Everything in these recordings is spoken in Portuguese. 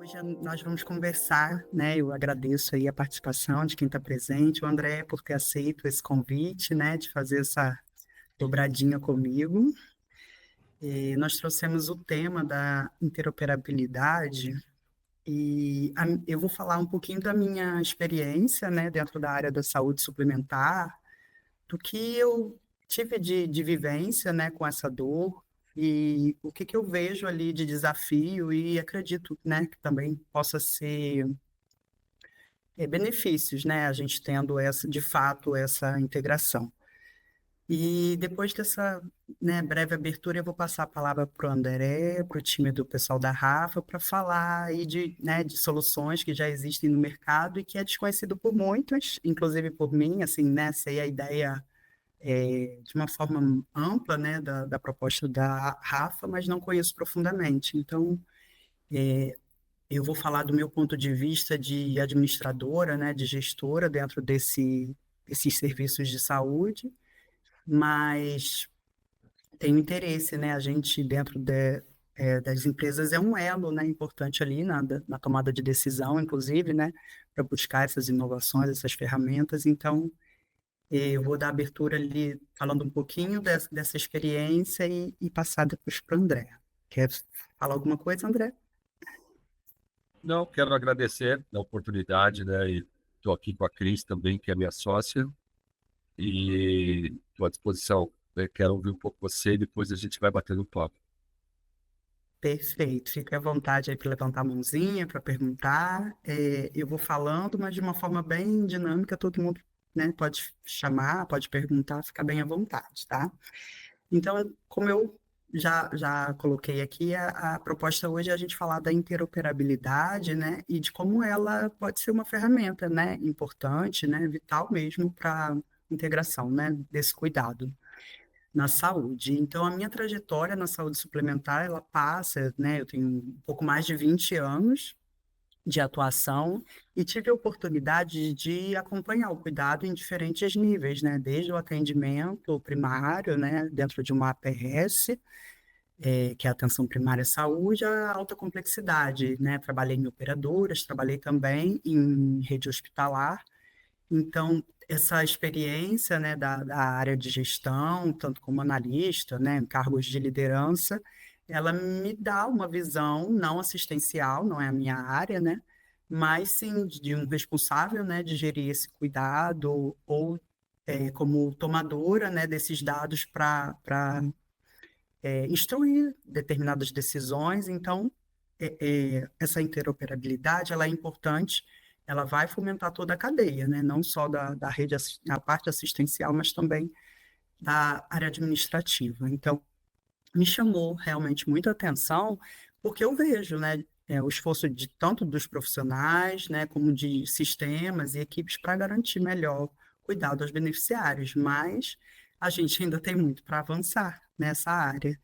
Hoje nós vamos conversar, né? Eu agradeço aí a participação de quem está presente, o André, por ter aceito esse convite, né? De fazer essa dobradinha comigo. E nós trouxemos o tema da interoperabilidade eu vou falar um pouquinho da minha experiência, né? Dentro da área da saúde suplementar, do que eu tive de vivência, né? Com essa dor e o que eu vejo ali de desafio e acredito, né? Que também possa ser benefícios, né, a gente tendo essa, de fato, essa integração. E depois dessa, né, breve abertura, eu vou passar a palavra para o André, para o time do pessoal da Rafa, para falar aí de, né, de soluções que já existem no mercado e que é desconhecido por muitos, inclusive por mim, assim, né, sei a ideia de uma forma ampla, né, da proposta da Rafa, mas não conheço profundamente. Então, eu vou falar do meu ponto de vista de administradora, né, de gestora dentro desses serviços de saúde, mas tenho interesse, né, a gente dentro das empresas é um elo, né, importante ali na tomada de decisão, inclusive, né, para buscar essas inovações, essas ferramentas. Então, eu vou dar abertura ali falando um pouquinho dessa experiência e passar depois para o André. Quer falar alguma coisa, André? Não, quero agradecer a oportunidade, né? E estou aqui com a Cris também, que é minha sócia, e estou à disposição, né? Quero ouvir um pouco você e depois a gente vai batendo um papo. Perfeito, fique à vontade aí para levantar a mãozinha, para perguntar. Eu vou falando, mas de uma forma bem dinâmica, todo mundo, né, pode chamar, pode perguntar, fica bem à vontade, tá? Então, como eu já coloquei aqui, a proposta hoje é a gente falar da interoperabilidade, né, e de como ela pode ser uma ferramenta, né, importante, né, vital mesmo para integração, né, desse cuidado na saúde. Então, a minha trajetória na saúde suplementar, ela passa, né? Eu tenho um pouco mais de 20 anos de atuação e tive a oportunidade de acompanhar o cuidado em diferentes níveis, né? Desde o atendimento primário, né? Dentro de uma APS, que é a Atenção Primária à Saúde, a alta complexidade, né? Trabalhei em operadoras, trabalhei também em rede hospitalar, então, essa experiência, né, da área de gestão, tanto como analista, né, em cargos de liderança, ela me dá uma visão não assistencial, não é a minha área, né, mas sim de um responsável, né, de gerir esse cuidado ou como tomadora, né, desses dados para instruir determinadas decisões. Então, essa interoperabilidade ela é importante, ela vai fomentar toda a cadeia, né? Não só da rede, a parte assistencial, mas também da área administrativa. Então, me chamou realmente muita atenção, porque eu vejo, né, o esforço de tanto dos profissionais, né, como de sistemas e equipes para garantir melhor cuidado aos beneficiários, mas a gente ainda tem muito para avançar nessa área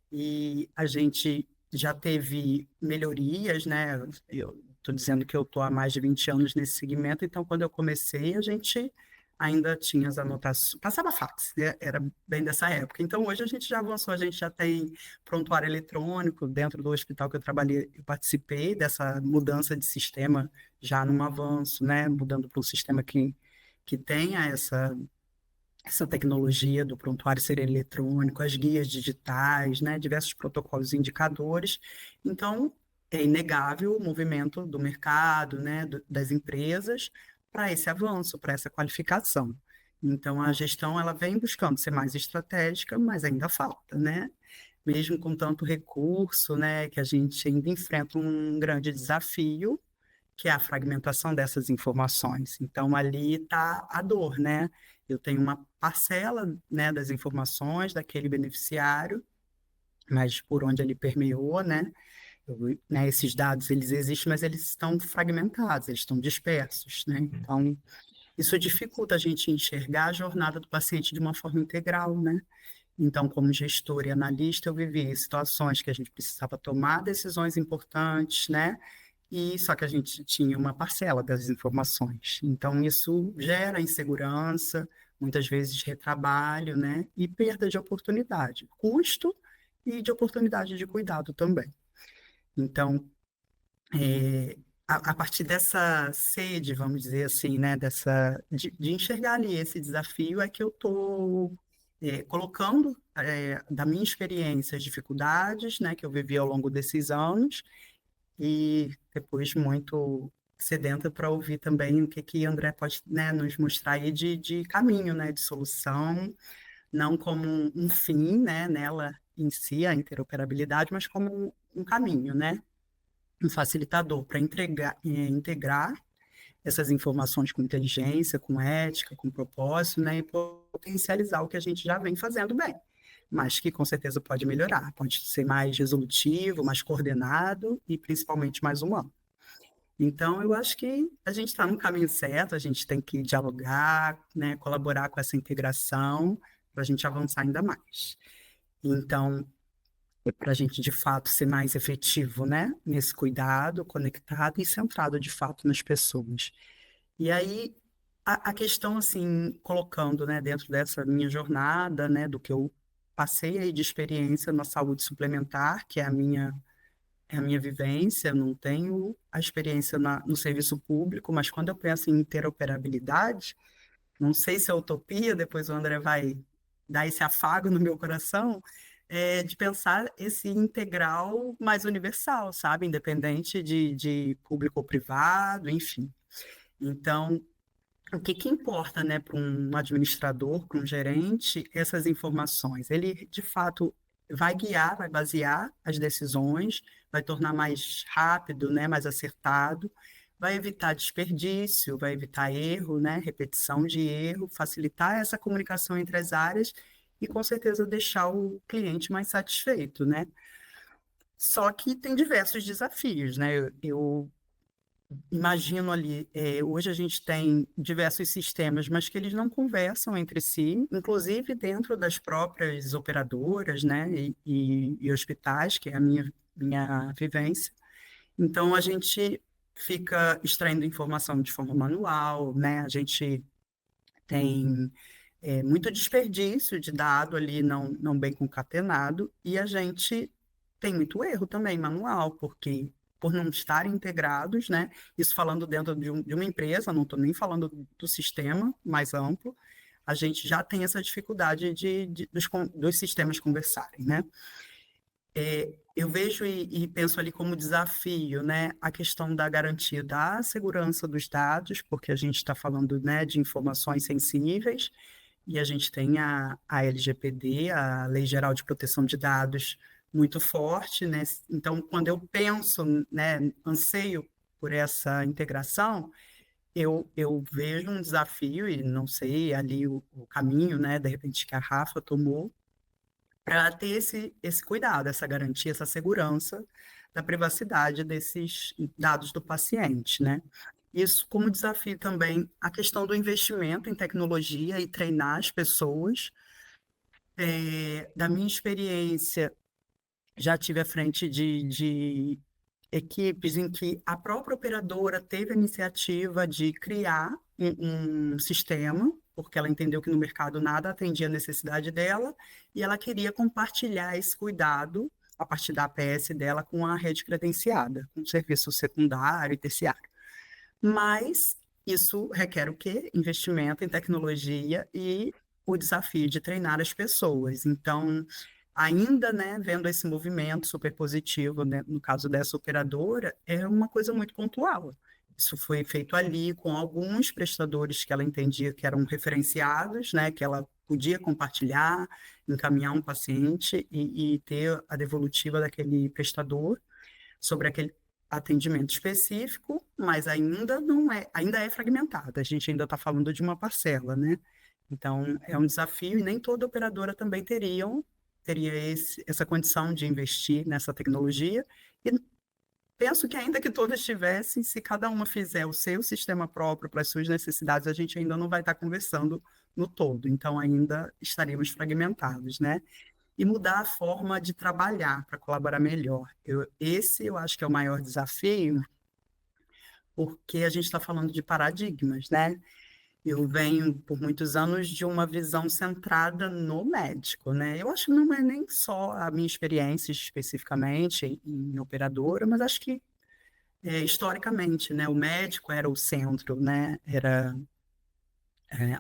e a gente já teve melhorias, né? Eu estou dizendo que eu estou há mais de 20 anos nesse segmento, então quando eu comecei, a gente ainda tinha as anotações, passava fax, né? Era bem dessa época. Então hoje a gente já avançou, a gente já tem prontuário eletrônico dentro do hospital que eu trabalhei, eu participei dessa mudança de sistema já num avanço, né? Mudando para um sistema que tenha essa tecnologia do prontuário ser eletrônico, as guias digitais, né, diversos protocolos e indicadores. Então, é inegável o movimento do mercado, né, das empresas para esse avanço, para essa qualificação. Então, a gestão ela vem buscando ser mais estratégica, mas ainda falta, né? Mesmo com tanto recurso, né, que a gente ainda enfrenta um grande desafio, que é a fragmentação dessas informações. Então, ali está a dor, né? Eu tenho uma parcela, né, das informações daquele beneficiário, mas por onde ele permeou, né? Esses dados, eles existem, mas eles estão fragmentados, eles estão dispersos, né? Então, isso dificulta a gente enxergar a jornada do paciente de uma forma integral, né? Então, como gestor e analista, eu vivi situações que a gente precisava tomar decisões importantes, né? E só que a gente tinha uma parcela das informações. Então, isso gera insegurança, muitas vezes retrabalho, né? E perda de oportunidade, custo e de oportunidade de cuidado também. Então, É, a partir dessa sede, vamos dizer assim, né, de enxergar ali esse desafio, é que eu estou colocando da minha experiência as dificuldades, né, que eu vivi ao longo desses anos, e depois muito sedenta para ouvir também o que André pode, né, nos mostrar aí de caminho, né, de solução, não como um fim, né, nela em si, a interoperabilidade, mas como um caminho, né, um facilitador para integrar essas informações com inteligência, com ética, com propósito, né, e potencializar o que a gente já vem fazendo bem, mas que com certeza pode melhorar, pode ser mais resolutivo, mais coordenado e principalmente mais humano. Então, eu acho que a gente está no caminho certo, a gente tem que dialogar, né, colaborar com essa integração para a gente avançar ainda mais. Então, para a gente de fato ser mais efetivo, né, nesse cuidado, conectado e centrado de fato nas pessoas. E aí a questão assim, colocando, né, dentro dessa minha jornada, né, do que eu passei aí de experiência na saúde suplementar, que é a minha vivência, não tenho a experiência no serviço público, mas quando eu penso em interoperabilidade, não sei se é utopia, depois o André vai dar esse afago no meu coração, de pensar esse integral mais universal, sabe? Independente de público ou privado, enfim. Então, o que que importa, né, para um administrador, para um gerente, essas informações? Ele, de fato, vai guiar, vai basear as decisões, vai tornar mais rápido, né, mais acertado, vai evitar desperdício, vai evitar erro, né, repetição de erro, facilitar essa comunicação entre as áreas e, com certeza, deixar o cliente mais satisfeito, né? Só que tem diversos desafios, né? Eu imagino ali, hoje a gente tem diversos sistemas, mas que eles não conversam entre si, inclusive dentro das próprias operadoras, né, e hospitais, que é a minha vivência. Então, a gente fica extraindo informação de forma manual, né, a gente tem muito desperdício de dado ali não bem concatenado, e a gente tem muito erro também manual, porque por não estarem integrados, né? Isso falando dentro de uma empresa, não estou nem falando do sistema mais amplo, a gente já tem essa dificuldade dos sistemas conversarem, né? Eu vejo e penso ali como desafio, né, a questão da garantia da segurança dos dados, porque a gente está falando, né, de informações sensíveis, e a gente tem a LGPD, a Lei Geral de Proteção de Dados, muito forte, né? Então, quando eu penso, né, anseio por essa integração, eu vejo um desafio, e não sei ali o caminho, né, de repente, que a Rafa tomou, para ter esse cuidado, essa garantia, essa segurança da privacidade desses dados do paciente, né? Isso como desafio também a questão do investimento em tecnologia e treinar as pessoas. Da minha experiência, já tive à frente de equipes em que a própria operadora teve a iniciativa de criar um sistema, porque ela entendeu que no mercado nada atendia a necessidade dela, e ela queria compartilhar esse cuidado a partir da APS dela com a rede credenciada, com o serviço secundário e terciário. Mas isso requer o quê? Investimento em tecnologia e o desafio de treinar as pessoas. Então, ainda, né, vendo esse movimento super positivo, né, no caso dessa operadora, é uma coisa muito pontual. Isso foi feito ali com alguns prestadores que ela entendia que eram referenciados, né, que ela podia compartilhar, encaminhar um paciente e ter a devolutiva daquele prestador sobre aquele atendimento específico, mas ainda não é, ainda é fragmentado. A gente ainda está falando de uma parcela, né? Então, é um desafio e nem toda operadora também teria essa condição de investir nessa tecnologia. E penso que ainda que todas tivessem, se cada uma fizer o seu sistema próprio para as suas necessidades, a gente ainda não vai estar conversando no todo. Então, ainda estaremos fragmentados, né? E mudar a forma de trabalhar para colaborar melhor. Esse eu acho que é o maior desafio, porque a gente está falando de paradigmas, né? Eu venho por muitos anos de uma visão centrada no médico, né? Eu acho que não é nem só a minha experiência especificamente em operadora, mas acho que historicamente, né, o médico era o centro, né, era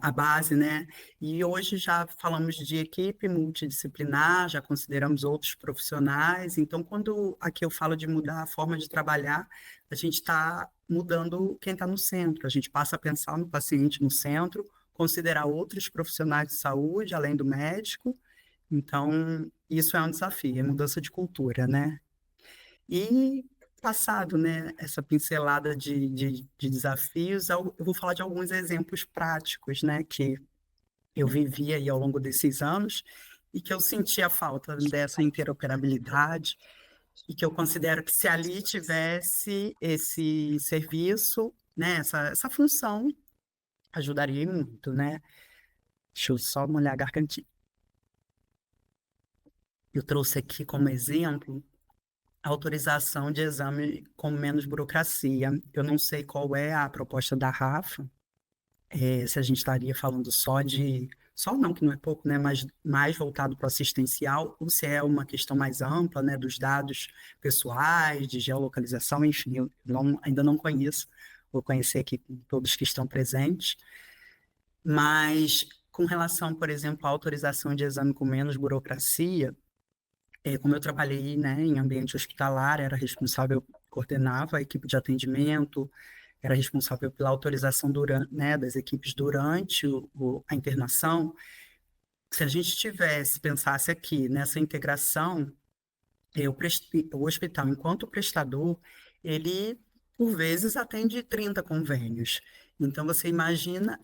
a base, né? E hoje já falamos de equipe multidisciplinar, já consideramos outros profissionais. Então, quando aqui eu falo de mudar a forma de trabalhar, a gente está mudando quem está no centro. A gente passa a pensar no paciente no centro, considerar outros profissionais de saúde, além do médico. Então, isso é um desafio, é mudança de cultura, né? E passado, né, essa pincelada de desafios, eu vou falar de alguns exemplos práticos, né, que eu vivi aí ao longo desses anos e que eu senti a falta dessa interoperabilidade e que eu considero que se ali tivesse esse serviço, né, essa função, ajudaria muito, né? Deixa eu só molhar a gargantinha. Eu trouxe aqui como exemplo autorização de exame com menos burocracia. Eu não sei qual é a proposta da Rafa, se a gente estaria falando só de. Só não, que não é pouco, né? Mas mais voltado para o assistencial, ou se é uma questão mais ampla, né? Dos dados pessoais, de geolocalização, enfim, eu ainda não conheço, vou conhecer aqui com todos que estão presentes. Mas com relação, por exemplo, à autorização de exame com menos burocracia, como eu trabalhei, né, em ambiente hospitalar, era responsável, coordenava a equipe de atendimento, era responsável pela autorização durante, né, das equipes durante a internação. Se a gente tivesse, pensasse aqui nessa integração, o hospital, enquanto prestador, ele, por vezes, atende 30 convênios. Então, você imagina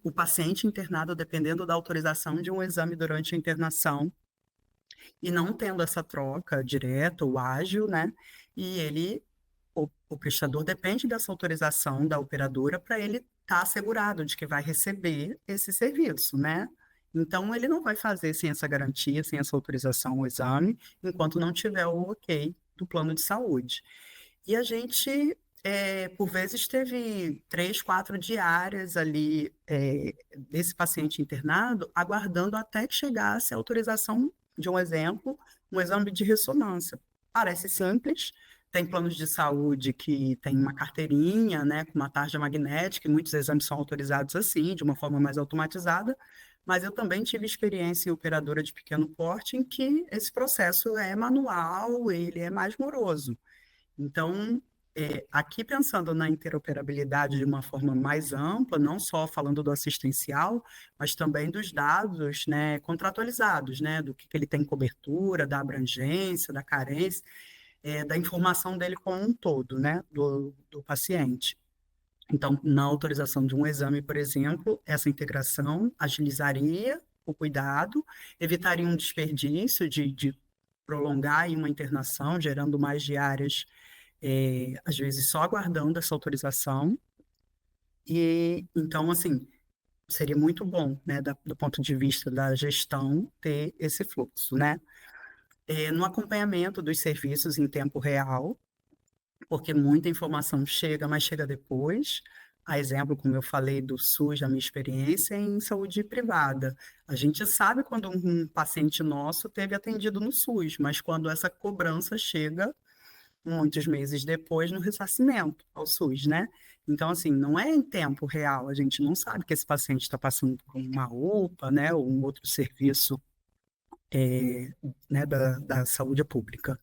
o paciente internado dependendo da autorização de um exame durante a internação, e não tendo essa troca direta ou ágil, né? E o prestador depende dessa autorização da operadora para ele estar assegurado de que vai receber esse serviço, né? Então, ele não vai fazer sem essa garantia, sem essa autorização o exame, enquanto não tiver o ok do plano de saúde. E a gente, por vezes, teve 3, 4 diárias ali desse paciente internado, aguardando até que chegasse a autorização de um exemplo, um exame de ressonância. Parece simples, tem planos de saúde que tem uma carteirinha, né, com uma tarja magnética, e muitos exames são autorizados assim, de uma forma mais automatizada, mas eu também tive experiência em operadora de pequeno porte em que esse processo é manual, ele é mais moroso. Então, aqui pensando na interoperabilidade de uma forma mais ampla, não só falando do assistencial, mas também dos dados, né, contratualizados, né, do que ele tem cobertura, da abrangência, da carência, da informação dele como um todo, né, do paciente. Então, na autorização de um exame, por exemplo, essa integração agilizaria o cuidado, evitaria um desperdício de prolongar aí uma internação, gerando mais diárias às vezes só aguardando essa autorização. E então, assim, seria muito bom, né, do ponto de vista da gestão, ter esse fluxo, né? No acompanhamento dos serviços em tempo real, porque muita informação chega, mas chega depois. A exemplo, como eu falei do SUS, a minha experiência é em saúde privada. A gente sabe quando um paciente nosso teve atendido no SUS, mas quando essa cobrança chega muitos meses depois no ressarcimento ao SUS, né? Então, assim, não é em tempo real, a gente não sabe que esse paciente está passando por uma UPA, né, ou um outro serviço, né, da saúde pública.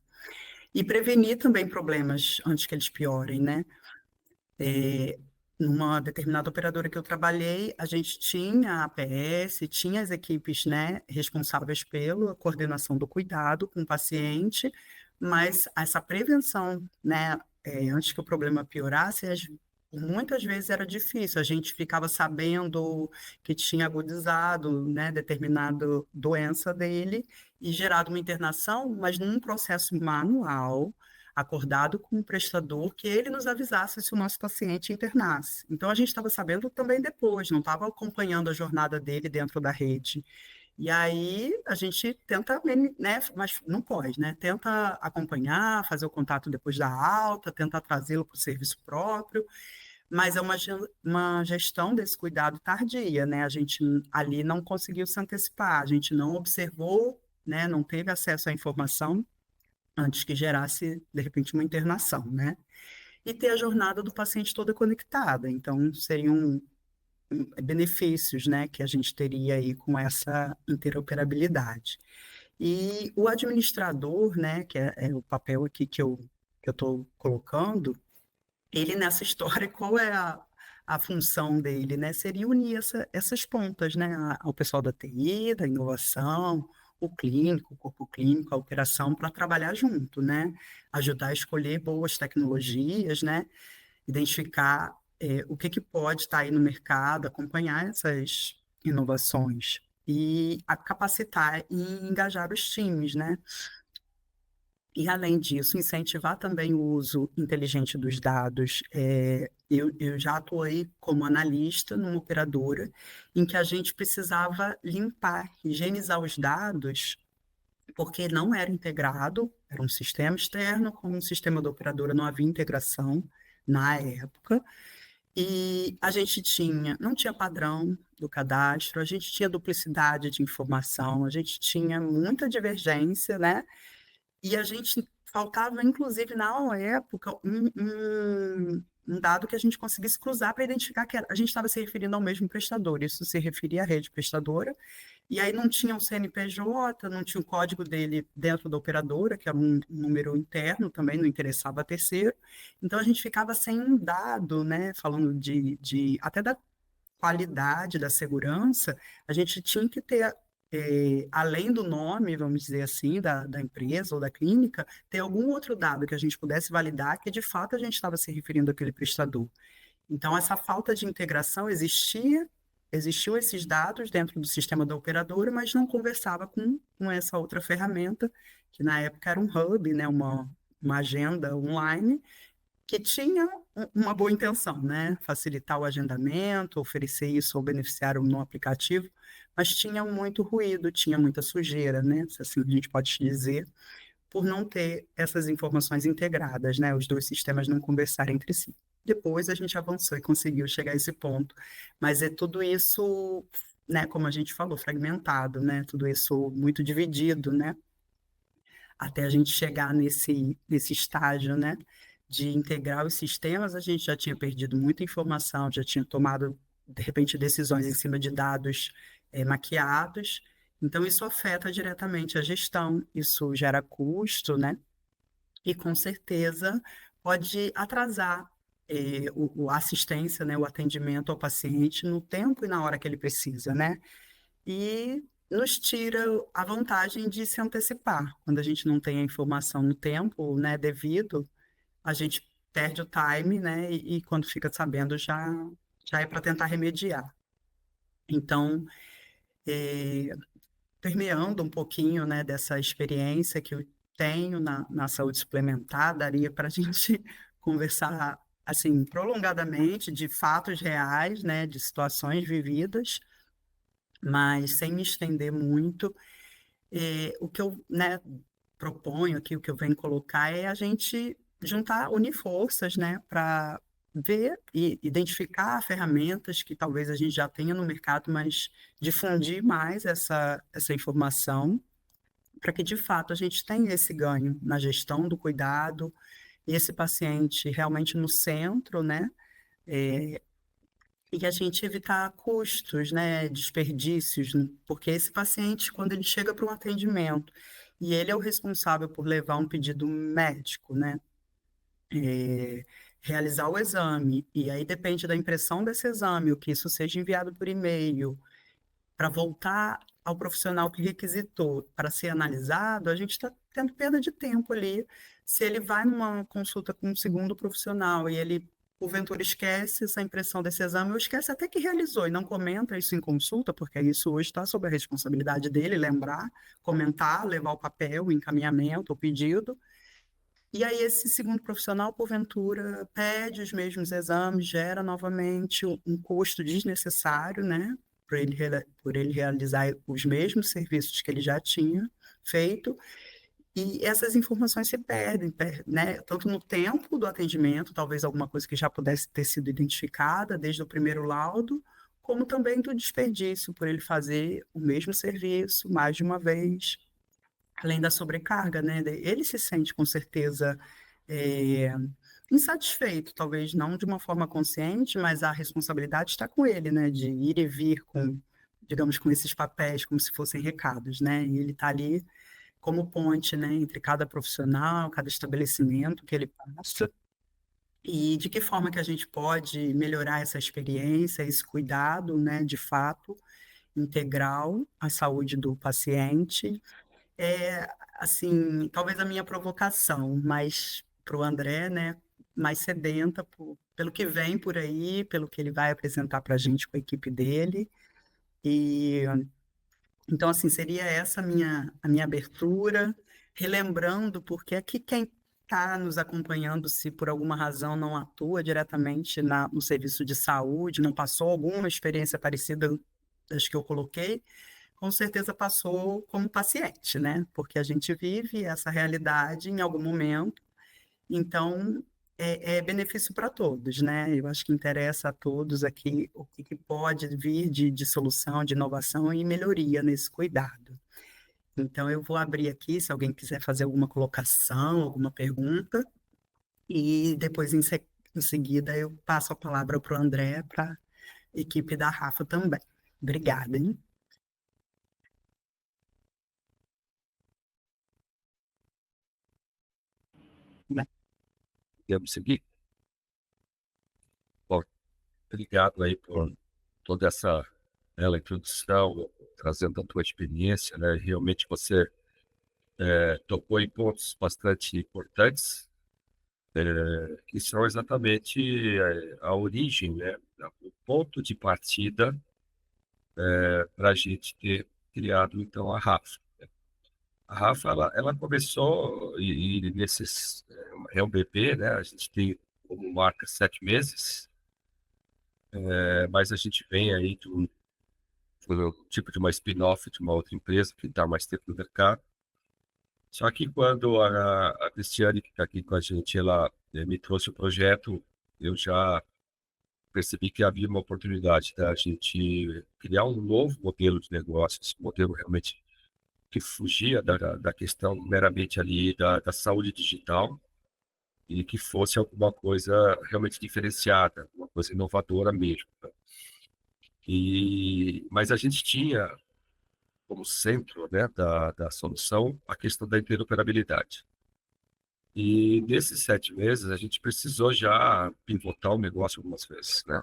E prevenir também problemas antes que eles piorem, né? Numa determinada operadora que eu trabalhei, a gente tinha a APS, tinha as equipes, né, responsáveis pela coordenação do cuidado com o paciente, mas essa prevenção, né, antes que o problema piorasse, muitas vezes era difícil. A gente ficava sabendo que tinha agudizado, né, determinada doença dele e gerado uma internação, mas num processo manual, acordado com o prestador, que ele nos avisasse se o nosso paciente internasse. Então, a gente estava sabendo também depois, não estava acompanhando a jornada dele dentro da rede. E aí, a gente tenta, né, mas não pode, né? Tenta acompanhar, fazer o contato depois da alta, tenta trazê-lo para o serviço próprio, mas é uma gestão desse cuidado tardia, né? A gente ali não conseguiu se antecipar, a gente não observou, né, não teve acesso à informação antes que gerasse, de repente, uma internação, né? e ter a jornada do paciente toda conectada. Então, seriam benefícios, né, que a gente teria aí com essa interoperabilidade. E o administrador, né, que é o papel aqui que eu estou colocando, ele nessa história, qual é a função dele, né? Seria unir essas pontas, né? Ao pessoal da TI, da inovação, o clínico, o corpo clínico, a operação, para trabalhar junto, né? Ajudar a escolher boas tecnologias, né? Identificar o que que pode estar aí no mercado, acompanhar essas inovações e a capacitar e engajar os times, né? E, além disso, incentivar também o uso inteligente dos dados. Eu já atuei como analista numa operadora em que a gente precisava limpar, higienizar os dados, porque não era integrado, era um sistema externo com um sistema da operadora, não havia integração na época. E a gente não tinha padrão do cadastro, a gente tinha duplicidade de informação, a gente tinha muita divergência, né? E a gente faltava, inclusive, na época, um dado que a gente conseguisse cruzar para identificar que a gente estava se referindo ao mesmo prestador. Isso se referia à rede prestadora. E aí não tinha o CNPJ, não tinha o código dele dentro da operadora, que era um número interno, também não interessava a terceiro. Então a gente ficava sem um dado, né? Falando até da qualidade da segurança, a gente tinha que ter, além do nome, vamos dizer assim, da empresa ou da clínica, ter algum outro dado que a gente pudesse validar que de fato a gente estava se referindo àquele prestador. Então, essa falta de integração existiam esses dados dentro do sistema da operadora, mas não conversava com essa outra ferramenta, que na época era um hub, né, uma agenda online, que tinha uma boa intenção, né? Facilitar o agendamento, oferecer isso ao beneficiário no aplicativo, mas tinha muito ruído, tinha muita sujeira, né? Se assim a gente pode dizer, por não ter essas informações integradas, né? Os dois sistemas não conversarem entre si. Depois a gente avançou e conseguiu chegar a esse ponto, mas é tudo isso, né? Como a gente falou, fragmentado, né? Tudo isso muito dividido, né? Até a gente chegar nesse estágio, né, de integrar os sistemas, a gente já tinha perdido muita informação, já tinha tomado, de repente, decisões em cima de dados maquiados. Então, isso afeta diretamente a gestão, isso gera custo, né? E, com certeza, pode atrasar a assistência, né, o atendimento ao paciente no tempo e na hora que ele precisa, né? E nos tira a vantagem de se antecipar. Quando a gente não tem a informação no tempo, né, devido, a gente perde o time, né, e quando fica sabendo já é para tentar remediar. Então, eh, permeando um pouquinho, né, dessa experiência que eu tenho na saúde suplementar, daria para a gente conversar assim prolongadamente de fatos reais, né, de situações vividas, mas sem me estender muito. O que eu, né, proponho aqui, o que eu venho colocar é a gente juntar, unir forças, né, para ver e identificar ferramentas que talvez a gente já tenha no mercado, mas difundir mais essa informação para que, de fato, a gente tenha esse ganho na gestão do cuidado e esse paciente realmente no centro, né? É, e a gente evitar custos, né, desperdícios, né? Porque esse paciente, quando ele chega para um atendimento e ele é o responsável por levar um pedido médico, né, é, realizar o exame, e aí depende da impressão desse exame, o que isso seja enviado por e-mail, para voltar ao profissional que requisitou para ser analisado, a gente está tendo perda de tempo ali. Se ele vai numa consulta com um segundo profissional e ele, porventura, esquece essa impressão desse exame, ou esquece até que realizou e não comenta isso em consulta, porque isso hoje está sob a responsabilidade dele, lembrar, comentar, levar o papel, o encaminhamento, o pedido. E aí esse segundo profissional, porventura, pede os mesmos exames, gera novamente um custo desnecessário, né? Por ele realizar os mesmos serviços que ele já tinha feito, e essas informações se perdem, né? Tanto no tempo do atendimento, talvez alguma coisa que já pudesse ter sido identificada desde o primeiro laudo, como também do desperdício, por ele fazer o mesmo serviço mais de uma vez, além da sobrecarga, né? Ele se sente com certeza é, insatisfeito, talvez não de uma forma consciente, mas a responsabilidade está com ele, né? De ir e vir com, digamos, com esses papéis, como se fossem recados, né? E ele está ali como ponte, né, entre cada profissional, cada estabelecimento que ele passa, e de que forma que a gente pode melhorar essa experiência, esse cuidado, né, de fato, integral à saúde do paciente. É, assim, talvez a minha provocação, mas para o André, né, mais sedenta pelo que vem por aí, pelo que ele vai apresentar para a gente com a equipe dele. E então, assim, seria essa a minha abertura, relembrando, porque aqui quem está nos acompanhando, se por alguma razão não atua diretamente no serviço de saúde, não passou alguma experiência parecida das que eu coloquei, com certeza passou como paciente, né? Porque a gente vive essa realidade em algum momento, então é benefício para todos, né? Eu acho que interessa a todos aqui o que pode vir de solução, de inovação e melhoria nesse cuidado. Então, eu vou abrir aqui, se alguém quiser fazer alguma colocação, alguma pergunta, e depois, em seguida, eu passo a palavra para o André, para a equipe da Rafa também. Obrigada, hein? Bem, Podemos seguir? Bom, obrigado aí por toda essa bela introdução, trazendo a tua experiência, né? Realmente você tocou em pontos bastante importantes, que são exatamente a origem, né? O ponto de partida para a gente ter criado, então, a Rafa. A Rafa, ela começou, e nesses, é um bebê, né? A gente tem como marca 7 meses, mas a gente vem aí do tipo de uma spin-off de uma outra empresa que está mais tempo no mercado. Só que quando a Cristiane, que está aqui com a gente, ela me trouxe o projeto, eu já percebi que havia uma oportunidade da gente criar um novo modelo de negócios, um modelo realmente que fugia da questão meramente ali da saúde digital e que fosse alguma coisa realmente diferenciada, uma coisa inovadora mesmo, né? Mas a gente tinha como centro, né, da solução a questão da interoperabilidade. E nesses 7 meses, a gente precisou já pivotar o negócio algumas vezes, né?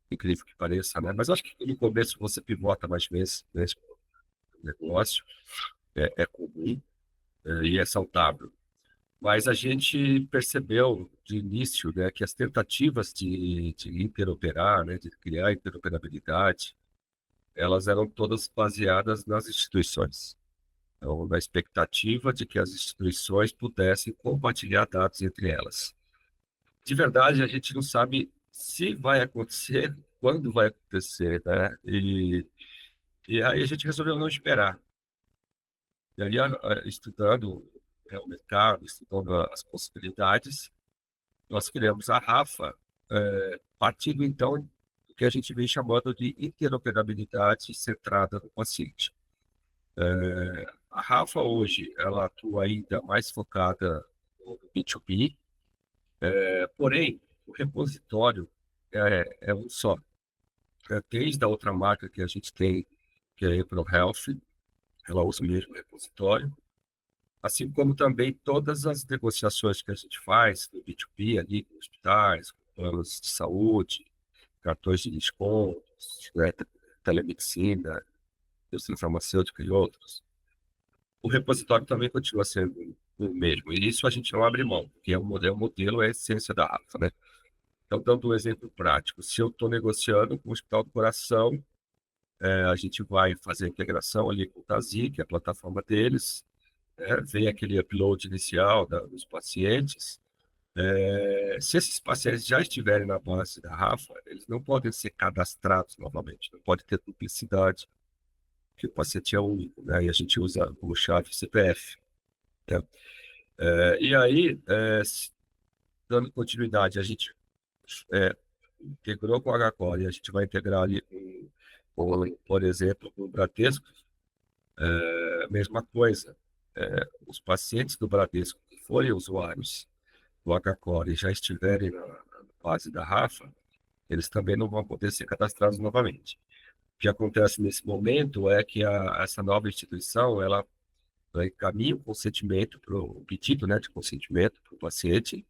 Incrível que pareça, né? Mas eu acho que no começo você pivota mais vezes nesse negócio, é comum, e é saudável. Mas a gente percebeu de início, né, que as tentativas de interoperar, né, de criar interoperabilidade, elas eram todas baseadas nas instituições. Então, na expectativa de que as instituições pudessem compartilhar dados entre elas. De verdade, a gente não sabe se vai acontecer, quando vai acontecer, né? E aí a gente resolveu não esperar. E aí, estudando o mercado, estudando as possibilidades, nós criamos a Rafa, partindo então do que a gente vem chamando de interoperabilidade centrada no paciente. A Rafa hoje, ela atua ainda mais focada no B2B, porém, o repositório é um só. Desde a outra marca que a gente tem, que é a April Health, ela usa o mesmo repositório, assim como também todas as negociações que a gente faz no B2B, ali com hospitais, com planos de saúde, cartões de descontos, né, telemedicina, indústria farmacêutica e outros. O repositório também continua sendo o mesmo. E isso a gente não abre mão, porque o modelo é a essência da Rafa, né? Então, dando um exemplo prático, se eu estou negociando com o Hospital do Coração, a gente vai fazer a integração ali com o Tazi, que é a plataforma deles, vem aquele upload inicial dos pacientes. Se esses pacientes já estiverem na base da Rafa, eles não podem ser cadastrados novamente, não pode ter duplicidade, porque o paciente é único, né? E a gente usa como chave CPF, né? E aí, dando continuidade, a gente é, integrou com a H-Core, e a gente vai integrar ali por exemplo, com o Bradesco, a mesma coisa. Os pacientes do Bradesco que forem usuários do H-Core já estiverem na base da Rafa, eles também não vão poder ser cadastrados novamente. O que acontece nesse momento é que essa nova instituição, ela encaminha o consentimento para o pedido, né, de consentimento para o paciente,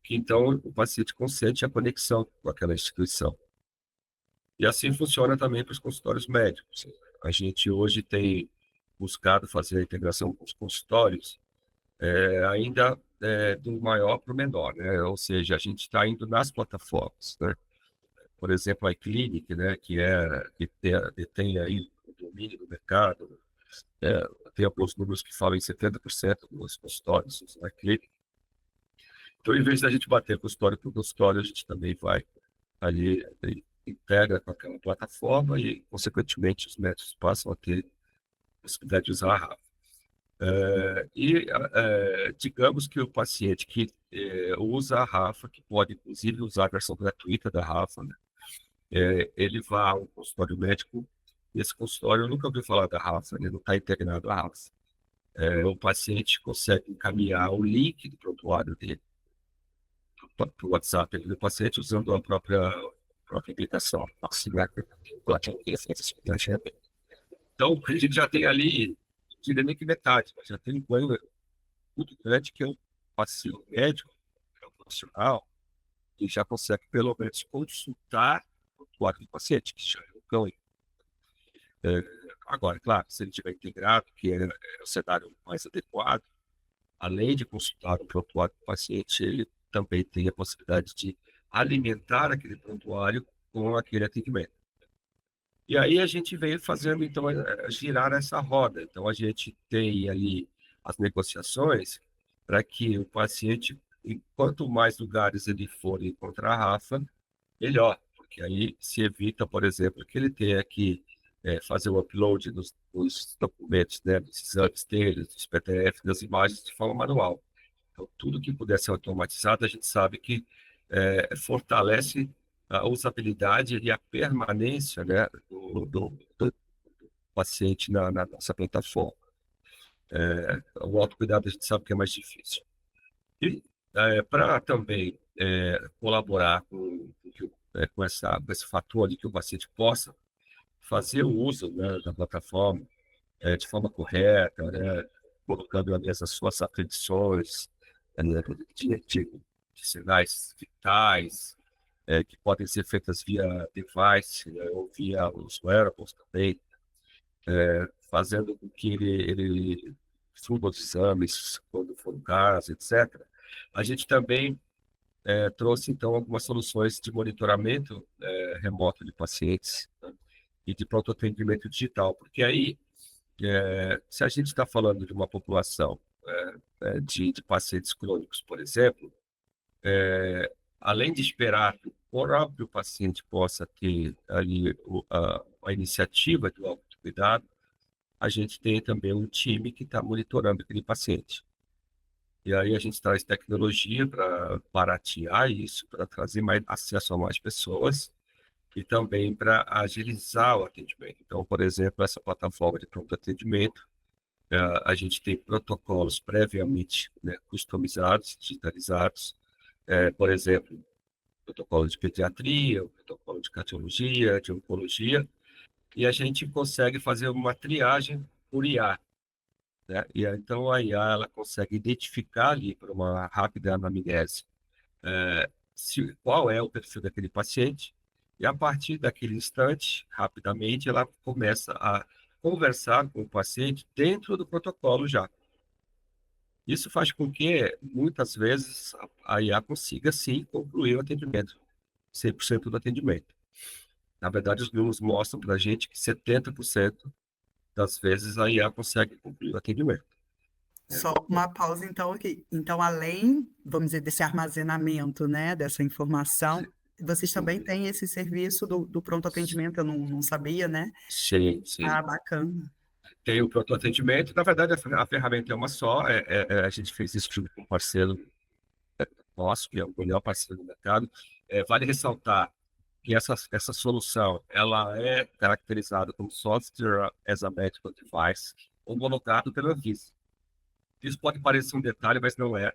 que então o paciente consente a conexão com aquela instituição. E assim funciona também para os consultórios médicos. A gente hoje tem buscado fazer a integração com os consultórios, ainda do maior para o menor, né? Ou seja, a gente está indo nas plataformas, né? Por exemplo, a iClinic, né, detém aí o domínio do mercado, tem alguns números que falam em 70% dos consultórios da iClinic. Então, em vez da gente bater consultório por consultório, a gente também vai ali, integra com aquela plataforma e, consequentemente, os médicos passam a ter a possibilidade de usar a Rafa. Digamos que o paciente que usa a Rafa, que pode, inclusive, usar a versão gratuita da Rafa, né? Ele vai a um consultório médico, e esse consultório eu nunca ouviu falar da Rafa, ele não está integrado à Rafa. O paciente consegue encaminhar o link do prontuário dele para o WhatsApp do paciente usando a própria aplicação. Então, a gente já tem ali, não diria nem que metade, mas já tem um ganho muito grande que é o paciente médico, que é o profissional, que já consegue pelo menos consultar o prontuário do paciente, que já é um ganho. Agora, claro, se ele tiver integrado, que é o cenário mais adequado, além de consultar o prontuário do paciente, ele também tem a possibilidade de alimentar aquele prontuário com aquele atendimento. E aí a gente veio fazendo, então, girar essa roda. Então, a gente tem ali as negociações para que o paciente, em quanto mais lugares ele for encontrar a Rafa, melhor, porque aí se evita, por exemplo, que ele tenha que fazer o upload dos documentos, né, dos exames dele, dos PDF, das imagens de forma manual. Então, tudo que puder ser automatizado, a gente sabe que fortalece a usabilidade e a permanência, né, do paciente na nossa plataforma. O autocuidado a gente sabe que é mais difícil. E para também colaborar com esse fator de que o paciente possa fazer o uso, né, da plataforma de forma correta, né, colocando ali as suas aflições, né, de sinais vitais, que podem ser feitas via device, né, ou via os wearables também, fazendo com que ele suba os exames quando for o caso, etc. A gente também trouxe, então, algumas soluções de monitoramento remoto de pacientes, né, e de pronto atendimento digital, porque aí, se a gente está falando de uma população de pacientes crônicos, por exemplo, além de esperar que o próprio paciente possa ter ali a iniciativa do autocuidado, a gente tem também um time que está monitorando aquele paciente. E aí a gente traz tecnologia para baratear isso, para trazer mais acesso a mais pessoas e também para agilizar o atendimento. Então, por exemplo, essa plataforma de pronto atendimento, a gente tem protocolos previamente, né, customizados, digitalizados, por exemplo, protocolo de pediatria, protocolo de cardiologia, de oncologia, e a gente consegue fazer uma triagem por IA, né? E então a IA ela consegue identificar ali para uma rápida anamnese qual é o perfil daquele paciente, e a partir daquele instante, rapidamente, ela começa a conversar com o paciente dentro do protocolo já. Isso faz com que, muitas vezes, a IA consiga, sim, concluir o atendimento, 100% do atendimento. Na verdade, os números mostram para a gente que 70% das vezes a IA consegue concluir o atendimento. Só uma pausa, então, aqui. Então, além, vamos dizer, desse armazenamento, né, dessa informação, vocês também têm esse serviço do pronto atendimento, eu não sabia, né? Sim, sim. Ah, bacana. Tem o pronto atendimento. Na verdade, a ferramenta é uma só. A gente fez isso junto com um parceiro nosso, que é o melhor parceiro do mercado. Vale ressaltar que essa solução ela é caracterizada como Software as a Medical Device, homologado pela Anvisa. Isso pode parecer um detalhe, mas não é.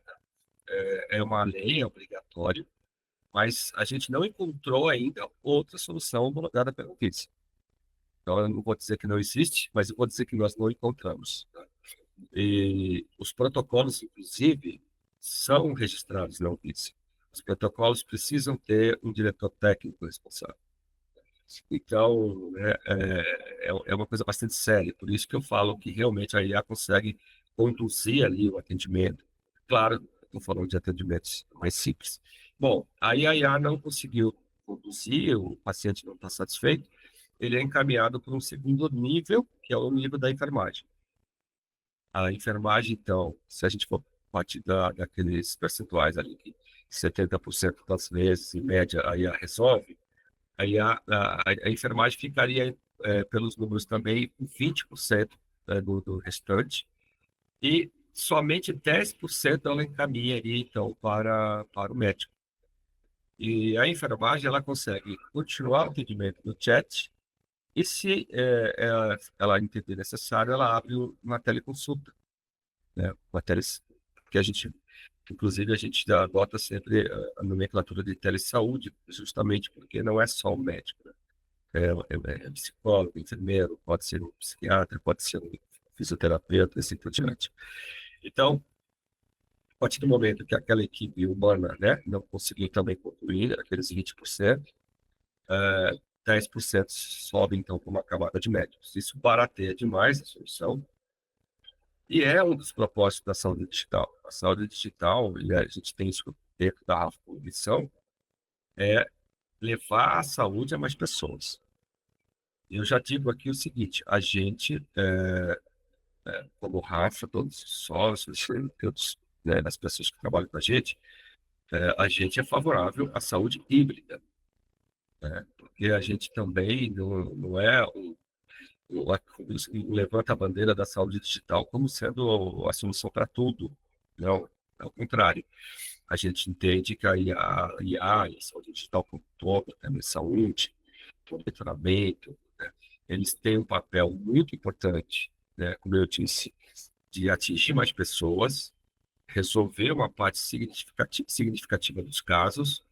é uma lei, é obrigatório, mas a gente não encontrou ainda outra solução homologada pela Anvisa. Então, eu não vou dizer que não existe, mas eu vou dizer que nós não encontramos. E os protocolos, inclusive, são registrados na Anvisa. Os protocolos precisam ter um diretor técnico responsável. Então, é uma coisa bastante séria. Por isso que eu falo que realmente a IA consegue conduzir ali o atendimento. Claro, estou falando de atendimentos mais simples. Bom, aí a IA não conseguiu conduzir, o paciente não está satisfeito, ele é encaminhado para um segundo nível, que é o nível da enfermagem. A enfermagem, então, se a gente for partir daqueles percentuais ali, que 70% das vezes, em média, a IA resolve, aí a enfermagem ficaria, pelos números também, com 20%, do restante, e somente 10% ela encaminharia, então, para o médico. E a enfermagem, ela consegue continuar o atendimento no chat, e se ela entender necessário, ela abre uma teleconsulta, né? Uma tele, que a gente, inclusive, a gente adota sempre a nomenclatura de telesaúde, justamente porque não é só o médico, né? É psicólogo, enfermeiro, pode ser um psiquiatra, pode ser um fisioterapeuta, assim por diante. Então, a partir do momento que aquela equipe humana, né, não conseguiu também concluir aqueles 20%, 10% sobe, então, para uma camada de médicos. Isso barateia demais a solução e é um dos propósitos da saúde digital. A saúde digital, e a gente tem isso dentro da missão, é levar a saúde a mais pessoas. Eu já digo aqui o seguinte, a gente, como o Rafa, todos os sócios, todos, né, as pessoas que trabalham com a gente é favorável à saúde híbrida, né? Porque a gente também não é levanta a bandeira da saúde digital como sendo a solução para tudo. Não, ao contrário. A gente entende que a saúde digital como um todo, também saúde, monitoramento, né, eles têm um papel muito importante, né, como eu disse, de atingir mais pessoas, resolver uma parte significativa dos casos,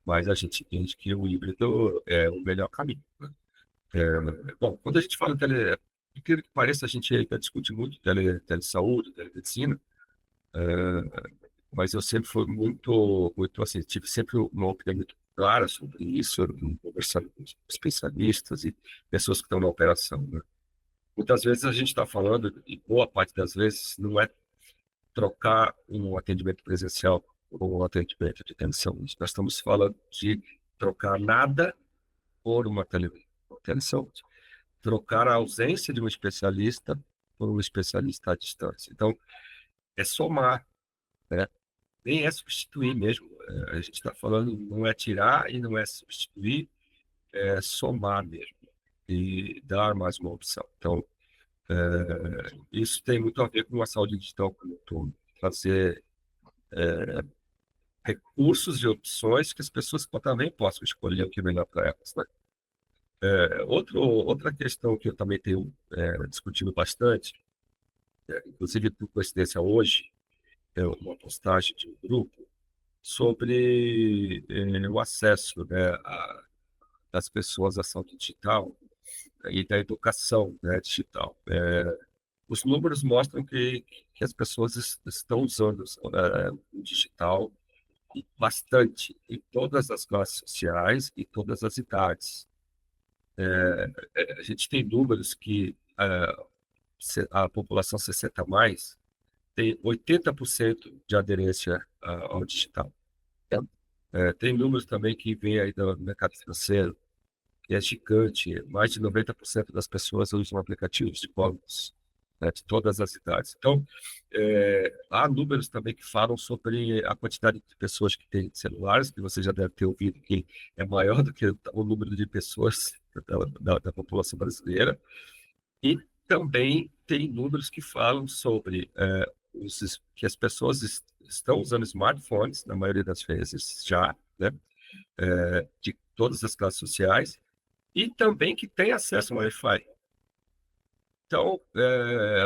mas a gente entende que o híbrido é o melhor caminho, né? Bom, quando a gente fala em por incrível que pareça, a gente ainda discute muito telesaúde, telemedicina, mas eu sempre fui muito assim, tive sempre uma opinião muito clara sobre isso, eu conversando com especialistas e pessoas que estão na operação, né? Muitas vezes a gente está falando, e boa parte das vezes, não é trocar um atendimento presencial por um atendimento de telesaúde. Nós estamos falando de trocar nada por uma telesaúde. Trocar a ausência de um especialista por um especialista à distância. Então, é somar, né? Nem é substituir mesmo. A gente está falando, não é tirar e não é substituir, é somar mesmo e dar mais uma opção. Então, isso tem muito a ver com a saúde digital como um todo. Trazer recursos e opções que as pessoas também possam escolher o que é melhor para elas, né? Outra questão que eu também tenho discutido bastante, inclusive por coincidência hoje, é uma postagem de um grupo sobre o acesso, né, das pessoas à saúde digital e da educação, né, digital. Os números mostram que as pessoas estão usando o digital bastante em todas as classes sociais e todas as idades. A gente tem números que a população 60 a mais tem 80% de aderência ao digital. Tem números também que vêm aí do mercado financeiro, que é gigante. Mais de 90% das pessoas usam aplicativos de bancos, né, de todas as idades. Então, há números também que falam sobre a quantidade de pessoas que têm celulares, que você já deve ter ouvido que é maior do que o número de pessoas da população brasileira. E também tem números que falam sobre que as pessoas estão usando smartphones, na maioria das vezes já, né, de todas as classes sociais, e também que tem acesso ao Wi-Fi. Então,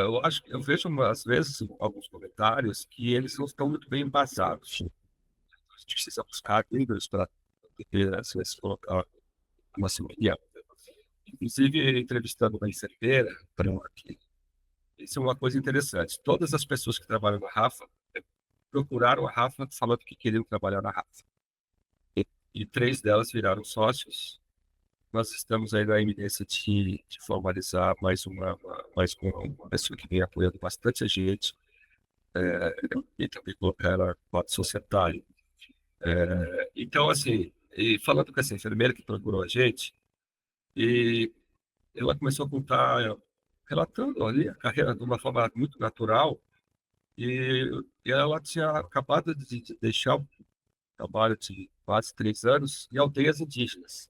eu acho que eu vejo às vezes alguns comentários que eles não estão muito bem embasados. A gente precisa buscar números para poder, às vezes, colocar uma opinião. Inclusive, entrevistando uma enfermeira, isso é uma coisa interessante. Todas as pessoas que trabalham na Rafa procuraram a Rafa falando que queriam trabalhar na Rafa. E 3 delas viraram sócios. Nós estamos aí na iminência de formalizar mais uma pessoa que vem apoiando bastante a gente, e também colocar ela no quadro societário. Então, assim, e falando com essa enfermeira que procurou a gente, e ela começou a contar, relatando ali a carreira de uma forma muito natural, e, e ela tinha acabado de deixar o trabalho de quase 3 anos em aldeias indígenas.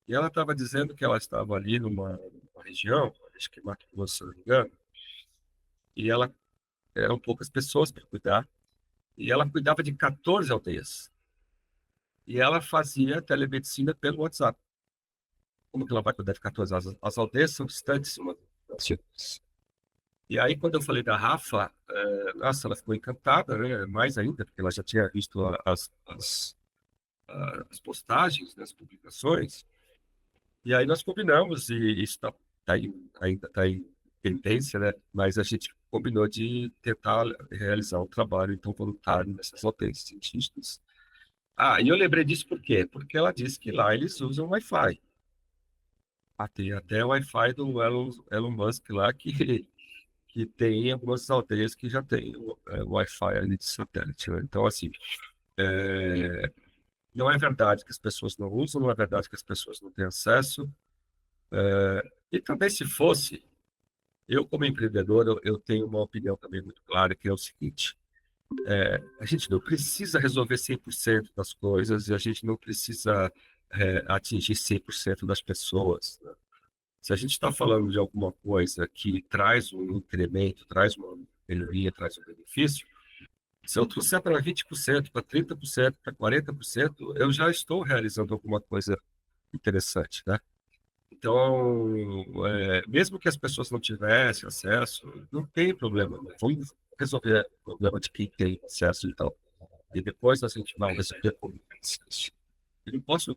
E ela estava dizendo que ela estava ali numa região, acho que Mato Grosso, se não me engano, e ela eram poucas pessoas para cuidar, e ela cuidava de 14 aldeias. E ela fazia telemedicina pelo WhatsApp. Como que ela vai cuidar de 14? As aldeias são distantes uma das outras. E aí, quando eu falei da Rafa, nossa, ela ficou encantada, né? Mais ainda, porque ela já tinha visto as postagens, né, as publicações. E aí nós combinamos, e isso ainda está em pendência, né? Mas a gente combinou de tentar realizar um trabalho, então, voluntário nessas aldeias científicas. Ah, e eu lembrei disso por quê? Porque ela disse que lá eles usam Wi-Fi. Ah, tem até o Wi-Fi do Elon Musk lá, que tem algumas aldeias que já tem Wi-Fi ali de satélite, né? Então, assim, é, não é verdade que as pessoas não usam, não é verdade que as pessoas não têm acesso. E também, se fosse, eu, como empreendedor, eu tenho uma opinião também muito clara, que é o seguinte: a gente não precisa resolver 100% das coisas e a gente não precisa atingir 100% das pessoas, né? Se a gente está falando de alguma coisa que traz um incremento, traz uma melhoria, traz um benefício, se eu trouxer para 20%, para 30%, para 40%, eu já estou realizando alguma coisa interessante, né? Então, mesmo que as pessoas não tivessem acesso, não tem problema, né? Vamos resolver o problema de quem tem acesso e tal. E depois a gente vai resolver com isso. Eu não posso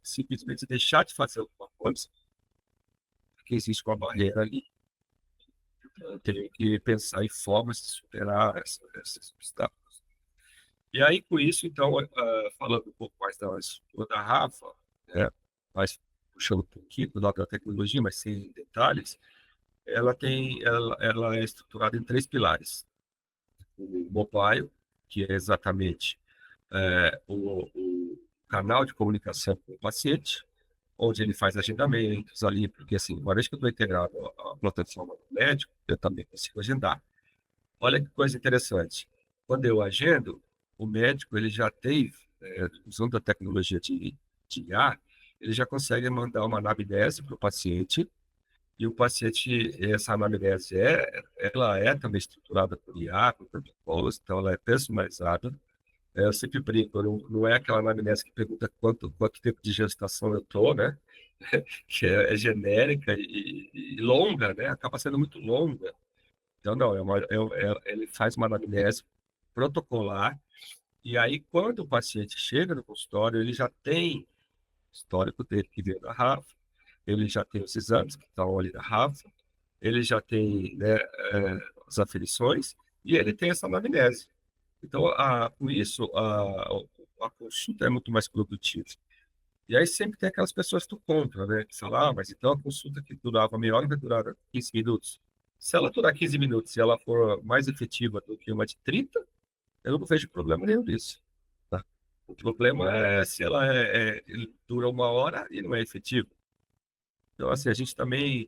simplesmente deixar de fazer alguma coisa, porque existe uma barreira ali. Eu tenho que pensar em formas de superar esses obstáculos. E aí, com isso, então, falando um pouco mais da Rafa, né, mas puxando um pouquinho do lado da tecnologia, mas sem detalhes, ela é estruturada em 3 pilares. O mobile, que é exatamente o canal de comunicação com o paciente, onde ele faz agendamentos ali, porque assim, uma vez que eu estou integrado à plataforma do médico, eu também consigo agendar. Olha que coisa interessante. Quando eu agendo, o médico ele já tem, usando a tecnologia de IA, ele já consegue mandar uma anamnese para o paciente, e o paciente, essa anamnese ela é também estruturada por IA, por protocolos, então ela é personalizada. Eu sempre brinco, não é aquela anamnese que pergunta quanto tempo de gestação eu estou, né? Que é genérica e longa, né? Acaba sendo muito longa. Então, não, ele faz uma anamnese protocolar, e aí, quando o paciente chega no consultório, ele já tem o histórico dele que veio da Rafa, ele já tem os exames que estão ali da Rafa, ele já tem, né, as aferições, e ele tem essa anamnese. Então, com isso, a consulta é muito mais produtiva. E aí sempre tem aquelas pessoas do contra, né? Que falam, mas então a consulta que durava meia hora vai durar 15 minutos. Se ela durar 15 minutos e ela for mais efetiva do que uma de 30, eu não vejo problema nenhum nisso, tá? O problema é se ela dura uma hora e não é efetiva. Então, assim, a gente também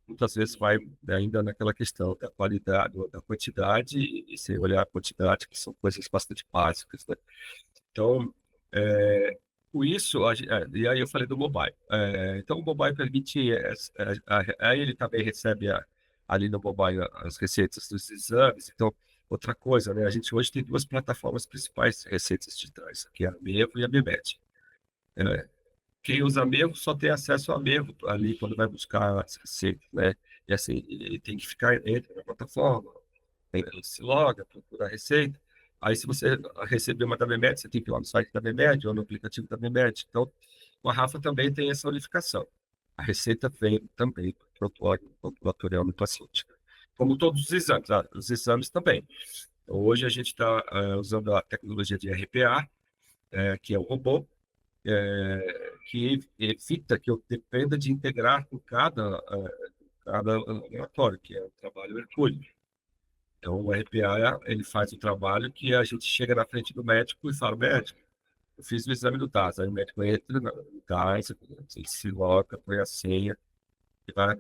muitas vezes vai, né, ainda naquela questão da qualidade, da quantidade, e sem olhar a quantidade, que são coisas bastante básicas, né? Então, com isso, e aí eu falei do mobile. Então, o mobile permite, aí ele também recebe ali no mobile as receitas dos exames. Então, outra coisa, né? A gente hoje tem 2 plataformas principais de receitas digitais, que é a Mevo e a Memed. É, quem usa Mevo só tem acesso a Mevo ali quando vai buscar as receitas, né? E assim, ele tem que ficar dentro da plataforma, ele se loga, procura a receita. Aí, se você receber uma da VMED, você tem que ir lá no site da VMED ou no aplicativo da VMED. Então, o Rafa também tem essa unificação. A receita vem também do prontuário do paciente. Como todos os exames, os exames também. Então, hoje a gente está usando a tecnologia de RPA, que é o robô, que evita que eu dependa de integrar com cada laboratório, que é o trabalho hercúleo. Então, o RPA, ele faz o trabalho que a gente chega na frente do médico e fala, médico, eu fiz o exame do DAS. Aí o médico entra no DAS, ele se loga, põe a senha, e vai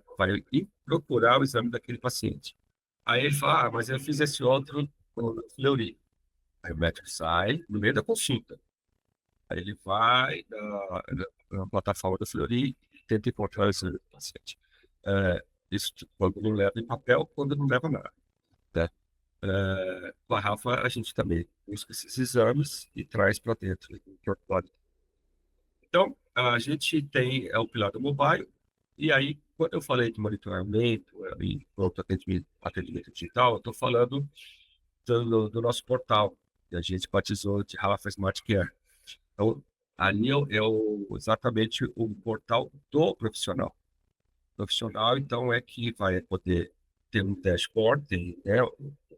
ir procurar o exame daquele paciente. Aí ele fala, mas eu fiz esse outro no Fleury. Aí o médico sai no meio da consulta. Aí ele vai na plataforma da Fleury e tenta encontrar o exame do paciente. Isso quando não leva em papel, quando não leva nada, né? Com a Rafa, a gente também busca esses exames e traz para dentro do portfólio. Então, a gente tem o pilar do mobile, e aí, quando eu falei de monitoramento e pronto atendimento digital, eu estou falando do nosso portal, que a gente batizou de Rafa Smart Care. Então, ali exatamente o portal do profissional. O profissional, então, é que vai poder ter um dashboard, tem, né,